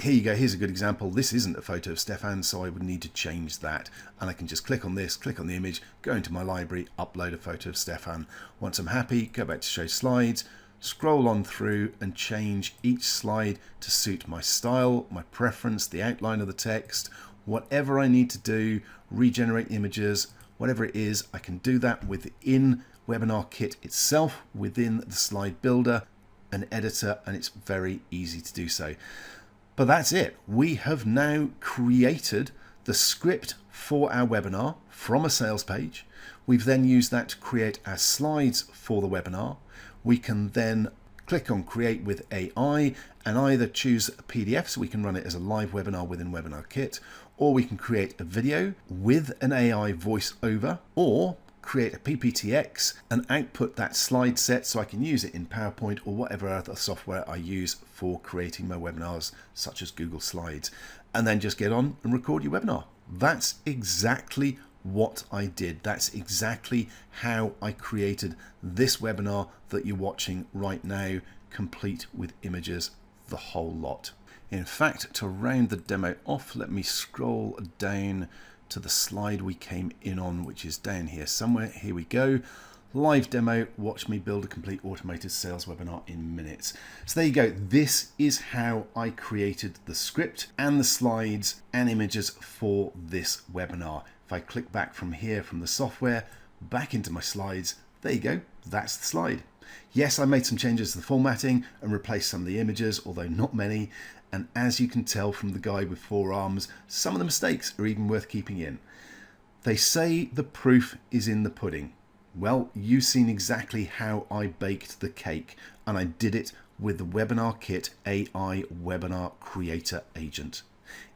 Here you go, here's a good example. This isn't a photo of Stefan, so I would need to change that. And I can just click on this, click on the image, go into my library, upload a photo of Stefan. Once I'm happy, go back to show slides, scroll on through and change each slide to suit my style, my preference, the outline of the text, whatever I need to do, regenerate images, whatever it is, I can do that within Webinar Kit itself, within the slide builder and editor, and it's very easy to do so. But that's it. We have now created the script for our webinar from a sales page. We've then used that to create our slides for the webinar. We can then click on create with AI and either choose a PDF so we can run it as a live webinar within Webinar Kit, or we can create a video with an AI voiceover, or create a PPTX and output that slide set so I can use it in PowerPoint or whatever other software I use for creating my webinars, such as Google Slides, and then just get on and record your webinar. That's exactly what I did. That's exactly how I created this webinar that you're watching right now, complete with images, the whole lot. In fact, to round the demo off, let me scroll down to the slide we came in on, which is down here somewhere. Here we go. Live demo, watch me build a complete automated sales webinar in minutes. So there you go. This is how I created the script and the slides and images for this webinar. If I click back from here from the software, back into my slides, there you go. That's the slide. Yes, I made some changes to the formatting and replaced some of the images, although not many. And as you can tell from the guy with 4 arms, some of the mistakes are even worth keeping in. They say the proof is in the pudding. Well, you've seen exactly how I baked the cake, and I did it with the Webinar Kit AI Webinar Creator Agent.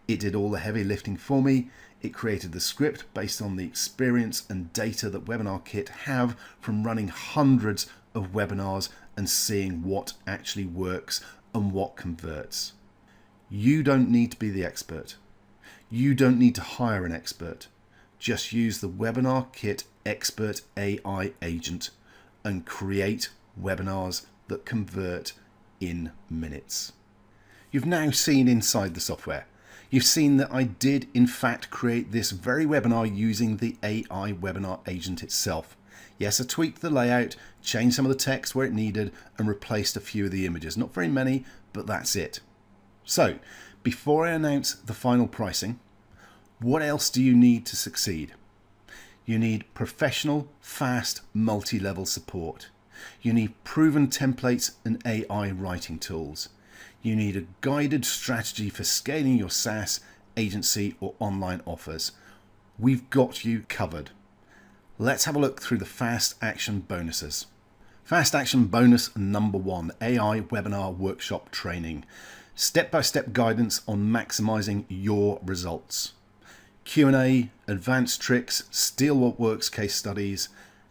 It did all the heavy lifting for me. It created the script based on the experience and data that Webinar Kit have from running hundreds of webinars and seeing what actually works and what converts. You don't need to be the expert. You don't need to hire an expert. Just use the Webinar Kit Expert AI Agent and create webinars that convert in minutes. You've now seen inside the software. You've seen that I did in fact create this very webinar using the AI Webinar Agent itself. Yes, I tweaked the layout, changed some of the text where it needed, and replaced a few of the images. Not very many, but that's it. So, before I announce the final pricing, what else do you need to succeed? You need professional, fast, multi-level support. You need proven templates and AI writing tools. You need a guided strategy for scaling your SaaS, agency, or online offers. We've got you covered. Let's have a look through the fast action bonuses. Fast action bonus number 1, AI webinar workshop training. Step-by-step guidance on maximizing your results. Q&A, advanced tricks, steal what works case studies,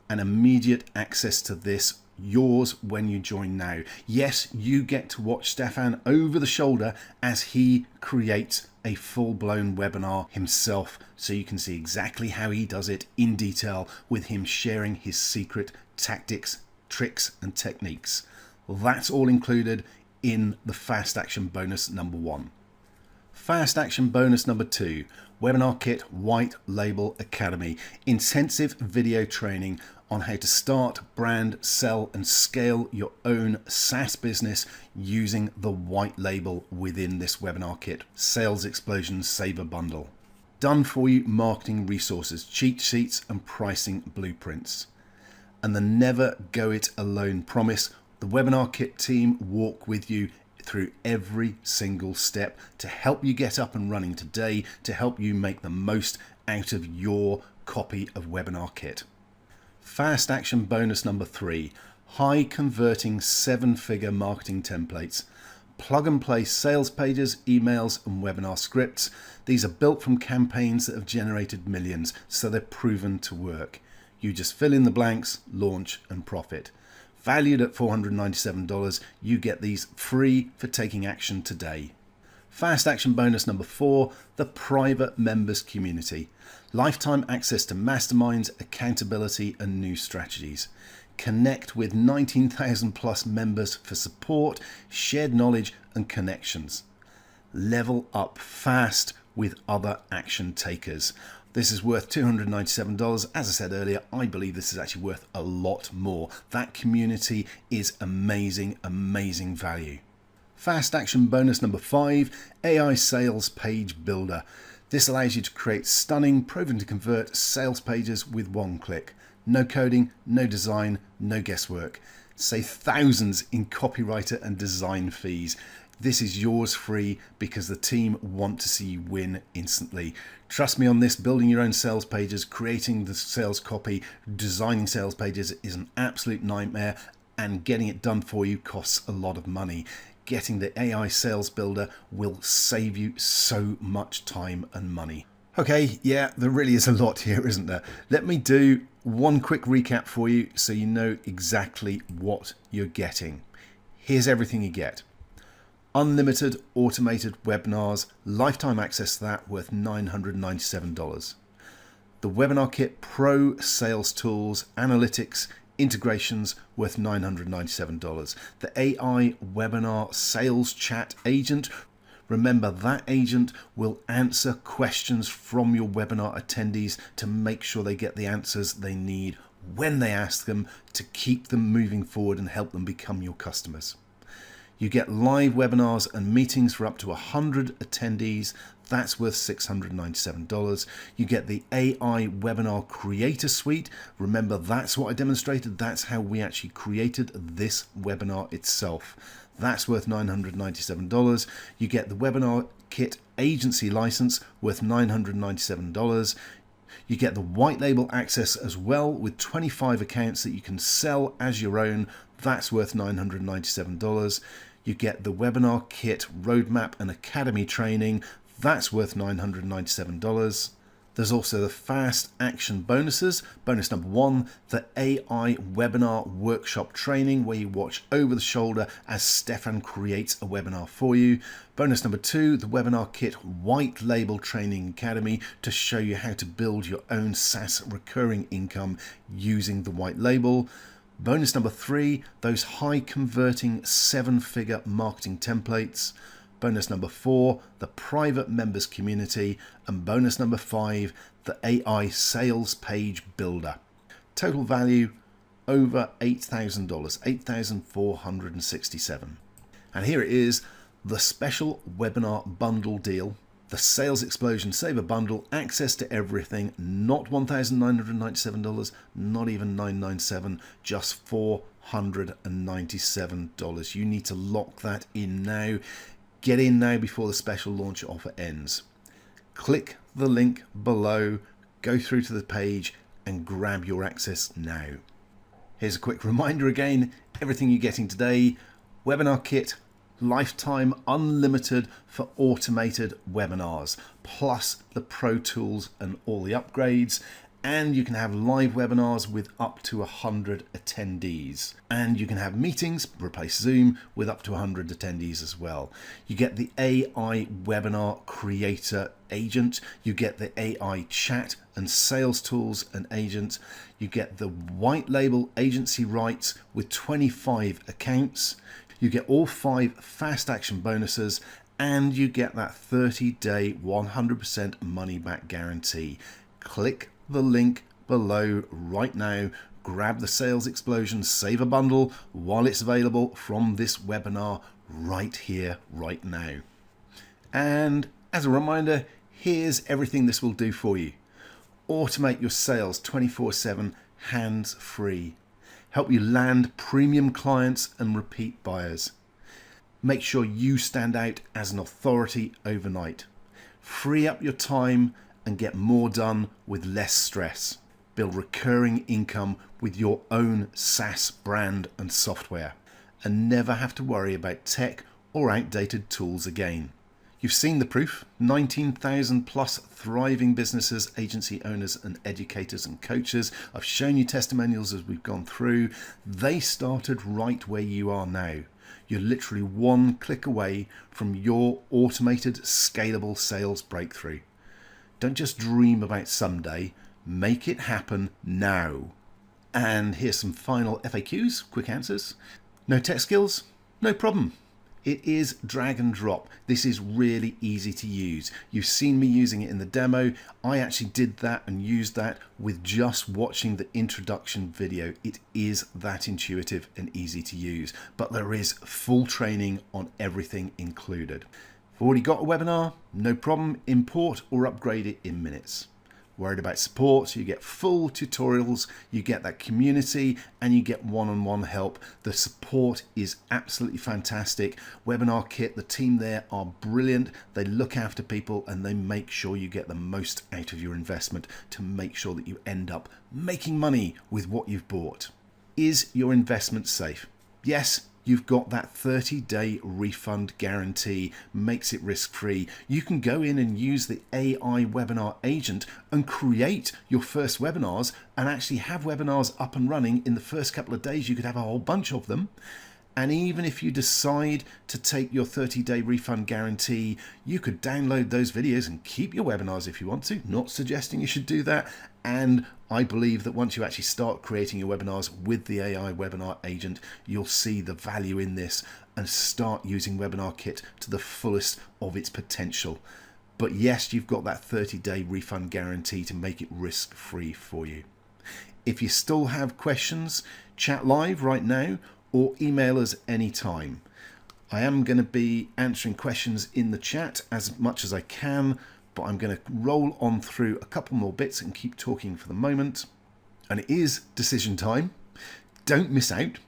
and immediate access to this, yours when you join now. Yes, you get to watch Stefan over the shoulder as he creates a full-blown webinar himself, so you can see exactly how he does it in detail, with him sharing his secret tactics, tricks and techniques. That's all included in the fast action bonus number 1. Fast action bonus number 2, Webinar Kit White Label Academy. Intensive video training on how to start, brand, sell and scale your own SaaS business using the white label within this Webinar Kit Sales Explosion Saver Bundle. Done for you marketing resources, cheat sheets and pricing blueprints. And the never go it alone promise. The Webinar Kit team walk with you through every single step to help you get up and running today, to help you make the most out of your copy of Webinar Kit. Fast action bonus number 3, high converting 7-figure marketing templates. Plug and play sales pages, emails and webinar scripts. These are built from campaigns that have generated millions, so they're proven to work. You just fill in the blanks, launch and profit. Valued at $497, you get these free for taking action today. Fast action bonus number 4, the private members community. Lifetime access to masterminds, accountability and new strategies. Connect with 19,000 plus members for support, shared knowledge and connections. Level up fast with other action takers. This is worth $297. As I said earlier, I believe this is actually worth a lot more. That community is amazing, amazing value. Fast action bonus number 5, AI Sales Page Builder. This allows you to create stunning, proven to convert sales pages with one click. No coding, no design, no guesswork. Save thousands in copywriter and design fees. This is yours free because the team want to see you win instantly. Trust me on this, building your own sales pages, creating the sales copy, designing sales pages is an absolute nightmare, and getting it done for you costs a lot of money. Getting the AI Sales Builder will save you so much time and money. Okay, yeah, there really is a lot here, isn't there? Let me do one quick recap for you so you know exactly what you're getting. Here's everything you get. Unlimited automated webinars, lifetime access to that, worth $997. The Webinar Kit Pro sales tools, analytics, integrations, worth $997. The AI webinar sales chat agent. Remember, that agent will answer questions from your webinar attendees to make sure they get the answers they need when they ask them, to keep them moving forward and help them become your customers. You get live webinars and meetings for up to 100 attendees. That's worth $697. You get the AI Webinar Creator Suite. Remember, that's what I demonstrated. That's how we actually created this webinar itself. That's worth $997. You get the Webinar Kit Agency License, worth $997. You get the white label access as well, with 25 accounts that you can sell as your own. That's worth $997. You get the Webinar Kit Roadmap and Academy training. That's worth $997. There's also the fast action bonuses. Bonus number 1, the AI webinar workshop training, where you watch over the shoulder as Stefan creates a webinar for you. Bonus number 2, the Webinar Kit White Label Training Academy, to show you how to build your own SaaS recurring income using the white label. Bonus number 3, those high converting 7-figure marketing templates. Bonus number 4, the private members community. And bonus number 5, the AI Sales Page Builder. Total value over $8,000, $8,467. And here it is, the special webinar bundle deal. The Sales Explosion Saver Bundle, access to everything, not $1,997, not even $997, just $497. You need to lock that in now. Get in now before the special launch offer ends. Click the link below, go through to the page and grab your access now. Here's a quick reminder again, everything you're getting today, Webinar Kit, lifetime unlimited for automated webinars, plus the Pro Tools and all the upgrades. And you can have live webinars with up to 100 attendees. And you can have meetings, replace Zoom, with up to 100 attendees as well. You get the AI Webinar Creator Agent. You get the AI Chat and Sales Tools and Agent. You get the white label agency rights with 25 accounts. You get all 5 fast action bonuses. And you get that 30-day 100% money back guarantee. Click the link below right now, grab the Sales Explosion Saver Bundle while it's available from this webinar right here, right now. And as a reminder, here's everything this will do for you. Automate your sales 24/7, hands-free. Help you land premium clients and repeat buyers. Make sure you stand out as an authority overnight. Free up your time and get more done with less stress. Build recurring income with your own SaaS brand and software, and never have to worry about tech or outdated tools again. You've seen the proof, 19,000 plus thriving businesses, agency owners and educators and coaches. I've shown you testimonials as we've gone through. They started right where you are now. You're literally one click away from your automated scalable sales breakthrough. Don't just dream about someday, make it happen now. And here's some final FAQs, quick answers. No tech skills? No problem. It is drag and drop. This is really easy to use. You've seen me using it in the demo. I actually did that and used that with just watching the introduction video. It is that intuitive and easy to use, but there is full training on everything included. Already got a webinar? No problem, import or upgrade it in minutes. Worried about support? You get full tutorials, you get that community, and you get one-on-one help. The support is absolutely fantastic. Webinar Kit, the team there are brilliant. They look after people and they make sure you get the most out of your investment to make sure that you end up making money with what you've bought. Is your investment safe? Yes. You've got that 30-day refund guarantee, makes it risk-free. You can go in and use the AI Webinar Agent and create your first webinars and actually have webinars up and running in the first couple of days. You could have a whole bunch of them. And even if you decide to take your 30-day refund guarantee, you could download those videos and keep your webinars if you want to. Not suggesting you should do that. And I believe that once you actually start creating your webinars with the AI Webinar Agent, you'll see the value in this and start using Webinar Kit to the fullest of its potential. But yes, you've got that 30-day refund guarantee to make it risk-free for you. If you still have questions, chat live right now or email us anytime. I am going to be answering questions in the chat as much as I can, but I'm going to roll on through a couple more bits and keep talking for the moment. And it is decision time. Don't miss out.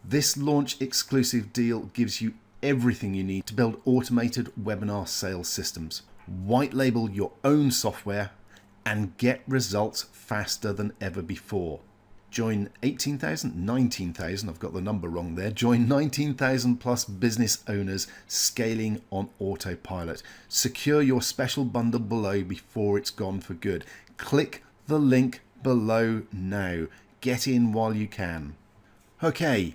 This launch exclusive deal gives you everything you need to build automated webinar sales systems, white label your own software, and get results faster than ever before. Join 19,000, I've got the number wrong there. Join 19,000 plus business owners scaling on autopilot. Secure your special bundle below before it's gone for good. Click the link below now. Get in while you can. Okay,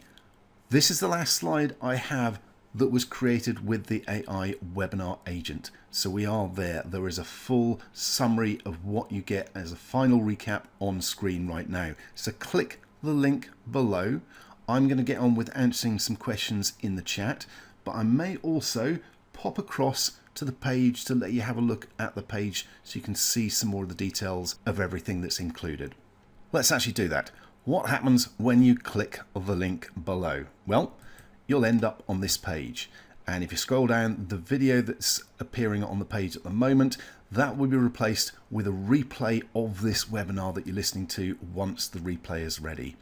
this is the last slide I have that was created with the AI Webinar Agent. So we are there. There is a full summary of what you get as a final recap on screen right now. So click the link below. I'm going to get on with answering some questions in the chat, but I may also pop across to the page to let you have a look at the page so you can see some more of the details of everything that's included. Let's actually do that. What happens when you click the link below? Well, you'll end up on this page. And if you scroll down, the video that's appearing on the page at the moment, that will be replaced with a replay of this webinar that you're listening to once the replay is ready.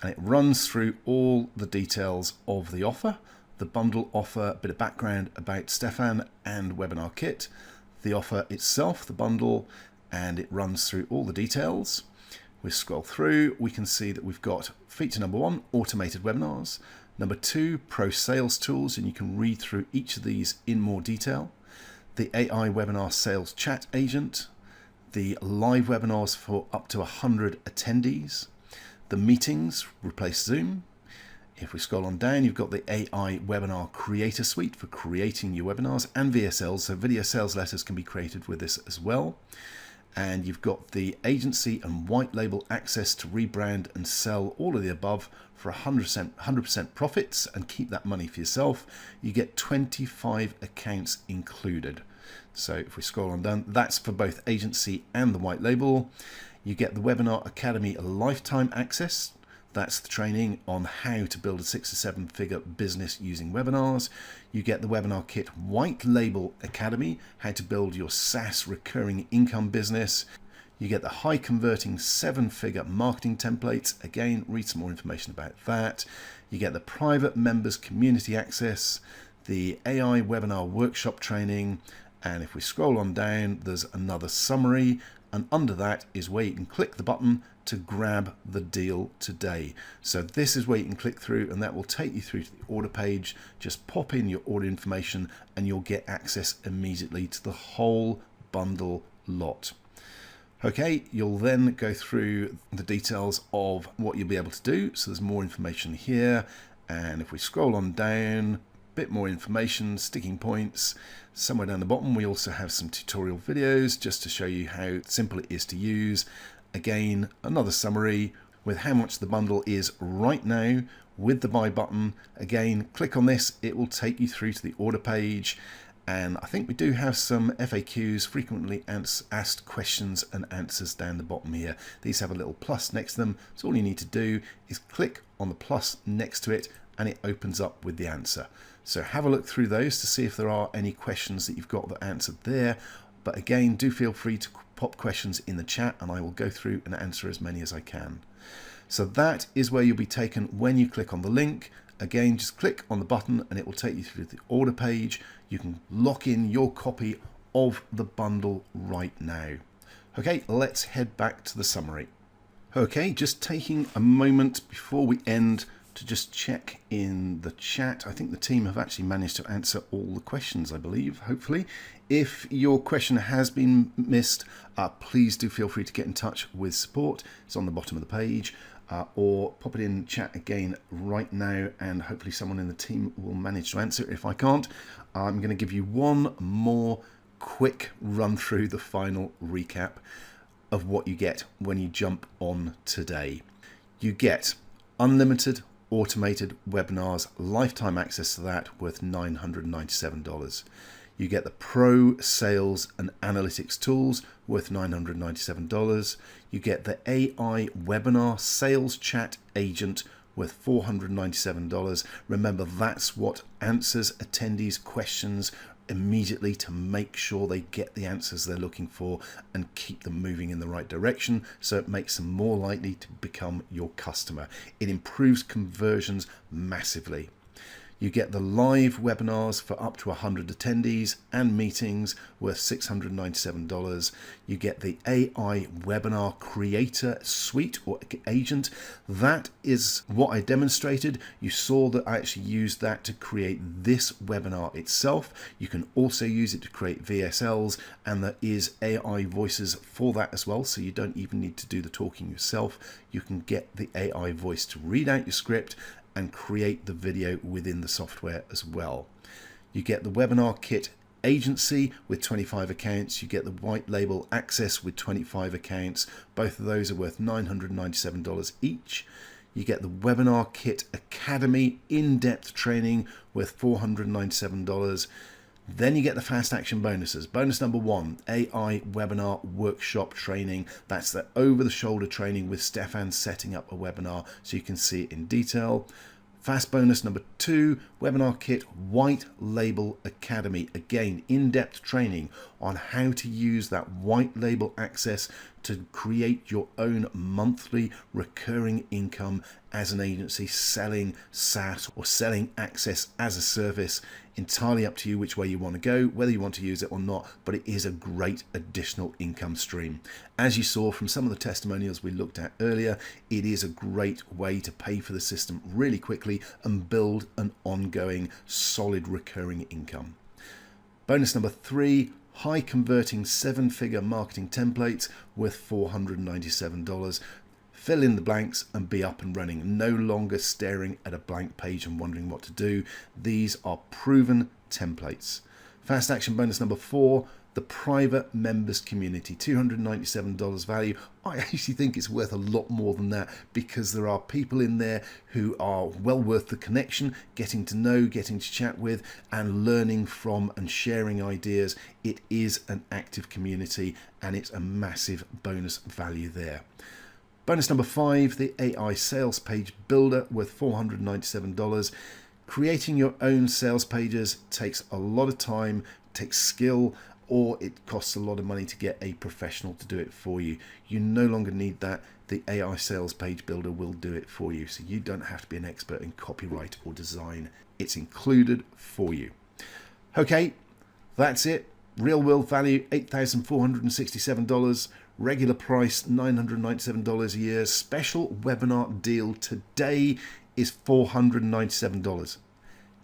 And it runs through all the details of the offer, the bundle offer, a bit of background about Stefan and Webinar Kit, the offer itself, the bundle, and it runs through all the details. We scroll through, we can see that we've got feature number 1, automated webinars. Number 2, pro sales tools, and you can read through each of these in more detail. The AI webinar sales chat agent, the live webinars for up to 100 attendees, the meetings, replace Zoom. If we scroll on down, you've got the AI webinar creator suite for creating your webinars, and VSLs, so video sales letters can be created with this as well. And you've got the agency and white label access to rebrand and sell all of the above for 100% profits and keep that money for yourself. You get 25 accounts included. So if we scroll on down, that's for both agency and the white label. You get the Webinar Academy lifetime access. That's the training on how to build a 6 to 7 figure business using webinars. You get the Webinar Kit White Label Academy, how to build your SaaS recurring income business. You get the high converting 7-figure marketing templates. Again, read some more information about that. You get the private members community access, the AI webinar workshop training. And if we scroll on down, there's another summary. And under that is where you can click the button to grab the deal today. So this is where you can click through, and that will take you through to the order page. Just pop in your order information and you'll get access immediately to the whole bundle lot. Okay, you'll then go through the details of what you'll be able to do. So there's more information here. And if we scroll on down, bit more information, sticking points. Somewhere down the bottom, we also have some tutorial videos just to show you how simple it is to use. Again, another summary with how much the bundle is right now with the buy button. Again, click on this, it will take you through to the order page. And I think we do have some FAQs, frequently asked questions and answers down the bottom here. These have a little plus next to them. So all you need to do is click on the plus next to it and it opens up with the answer. So have a look through those to see if there are any questions that you've got that answered there. But again, do feel free to pop questions in the chat and I will go through and answer as many as I can. So that is where you'll be taken when you click on the link. Again, just click on the button and it will take you through the order page. You can lock in your copy of the bundle right now. Okay, let's head back to the summary. Okay, just taking a moment before we end to just check in the chat. I think the team have actually managed to answer all the questions, I believe, hopefully. If your question has been missed, please do feel free to get in touch with support. It's on the bottom of the page, or pop it in chat again right now and hopefully someone in the team will manage to answer. If I can't, I'm going to give you one more quick run through the final recap of what you get when you jump on today. You get unlimited automated webinars, lifetime access to that, worth $997. You get the Pro Sales and Analytics tools, worth $997. You get the AI Webinar Sales Chat Agent, worth $497. Remember, that's what answers attendees' questions immediately to make sure they get the answers they're looking for and keep them moving in the right direction, so it makes them more likely to become your customer. It improves conversions massively. You get the live webinars for up to 100 attendees and meetings, worth $697. You get the AI Webinar Creator Suite or Agent. That is what I demonstrated. You saw that I actually used that to create this webinar itself. You can also use it to create VSLs, and there is AI voices for that as well, so you don't even need to do the talking yourself. You can get the AI voice to read out your script and create the video within the software as well. You get the Webinar Kit Agency with 25 accounts. You get the White Label Access with 25 accounts. Both of those are worth $997 each. You get the Webinar Kit Academy in-depth training worth $497. Then you get the fast action bonuses. Bonus number 1, AI webinar workshop training. That's the over-the-shoulder training with Stefan setting up a webinar so you can see it in detail. Fast bonus number 2, Webinar Kit White Label Academy. Again, in-depth training on how to use that white label access to create your own monthly recurring income as an agency selling SaaS or selling access as a service. Entirely up to you which way you want to go, whether you want to use it or not, but it is a great additional income stream. As you saw from some of the testimonials we looked at earlier, it is a great way to pay for the system really quickly and build an ongoing solid recurring income. Bonus number 3, high converting 7-figure marketing templates worth $497. Fill in the blanks and be up and running. No longer staring at a blank page and wondering what to do. These are proven templates. Fast action bonus number 4, the private members community, $297 value. I actually think it's worth a lot more than that because there are people in there who are well worth the connection, getting to know, getting to chat with, and learning from and sharing ideas. It is an active community and it's a massive bonus value there. Bonus number 5, the AI sales page builder worth $497. Creating your own sales pages takes a lot of time, takes skill, or it costs a lot of money to get a professional to do it for you. You no longer need that. The AI sales page builder will do it for you. So you don't have to be an expert in copyright or design. It's included for you. Okay, that's it. Real world value, $8,467. Regular price, $997 a year. Special webinar deal today is $497.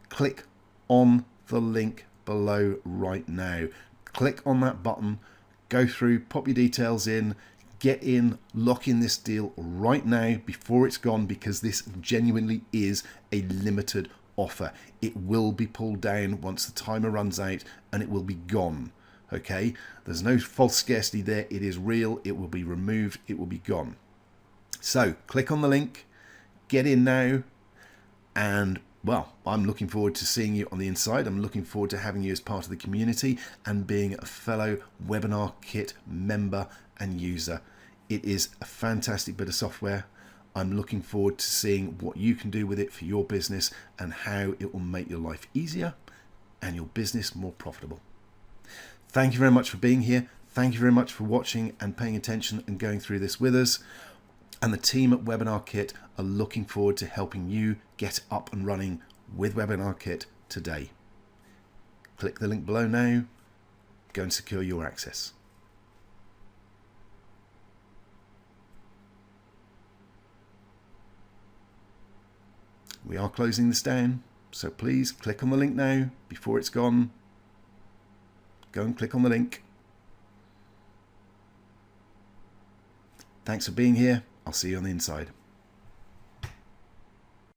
Click on the link below right now. Click on that button, go through, pop your details in, get in, lock in this deal right now before it's gone, because this genuinely is a limited offer. It will be pulled down once the timer runs out and it will be gone. Okay, there's no false scarcity there. It is real. It will be removed. It will be gone. So click on the link, get in now, and well, I'm looking forward to seeing you on the inside. I'm looking forward to having you as part of the community and being a fellow Webinar Kit member and user. It is a fantastic bit of software. I'm looking forward to seeing what you can do with it for your business and how it will make your life easier and your business more profitable. Thank you very much for being here. Thank you very much for watching and paying attention and going through this with us. And the team at Webinar Kit are looking forward to helping you get up and running with Webinar Kit today. Click the link below now. Go and secure your access. We are closing this down, so please click on the link now before it's gone. Go and click on the link. Thanks for being here. I'll see you on the inside.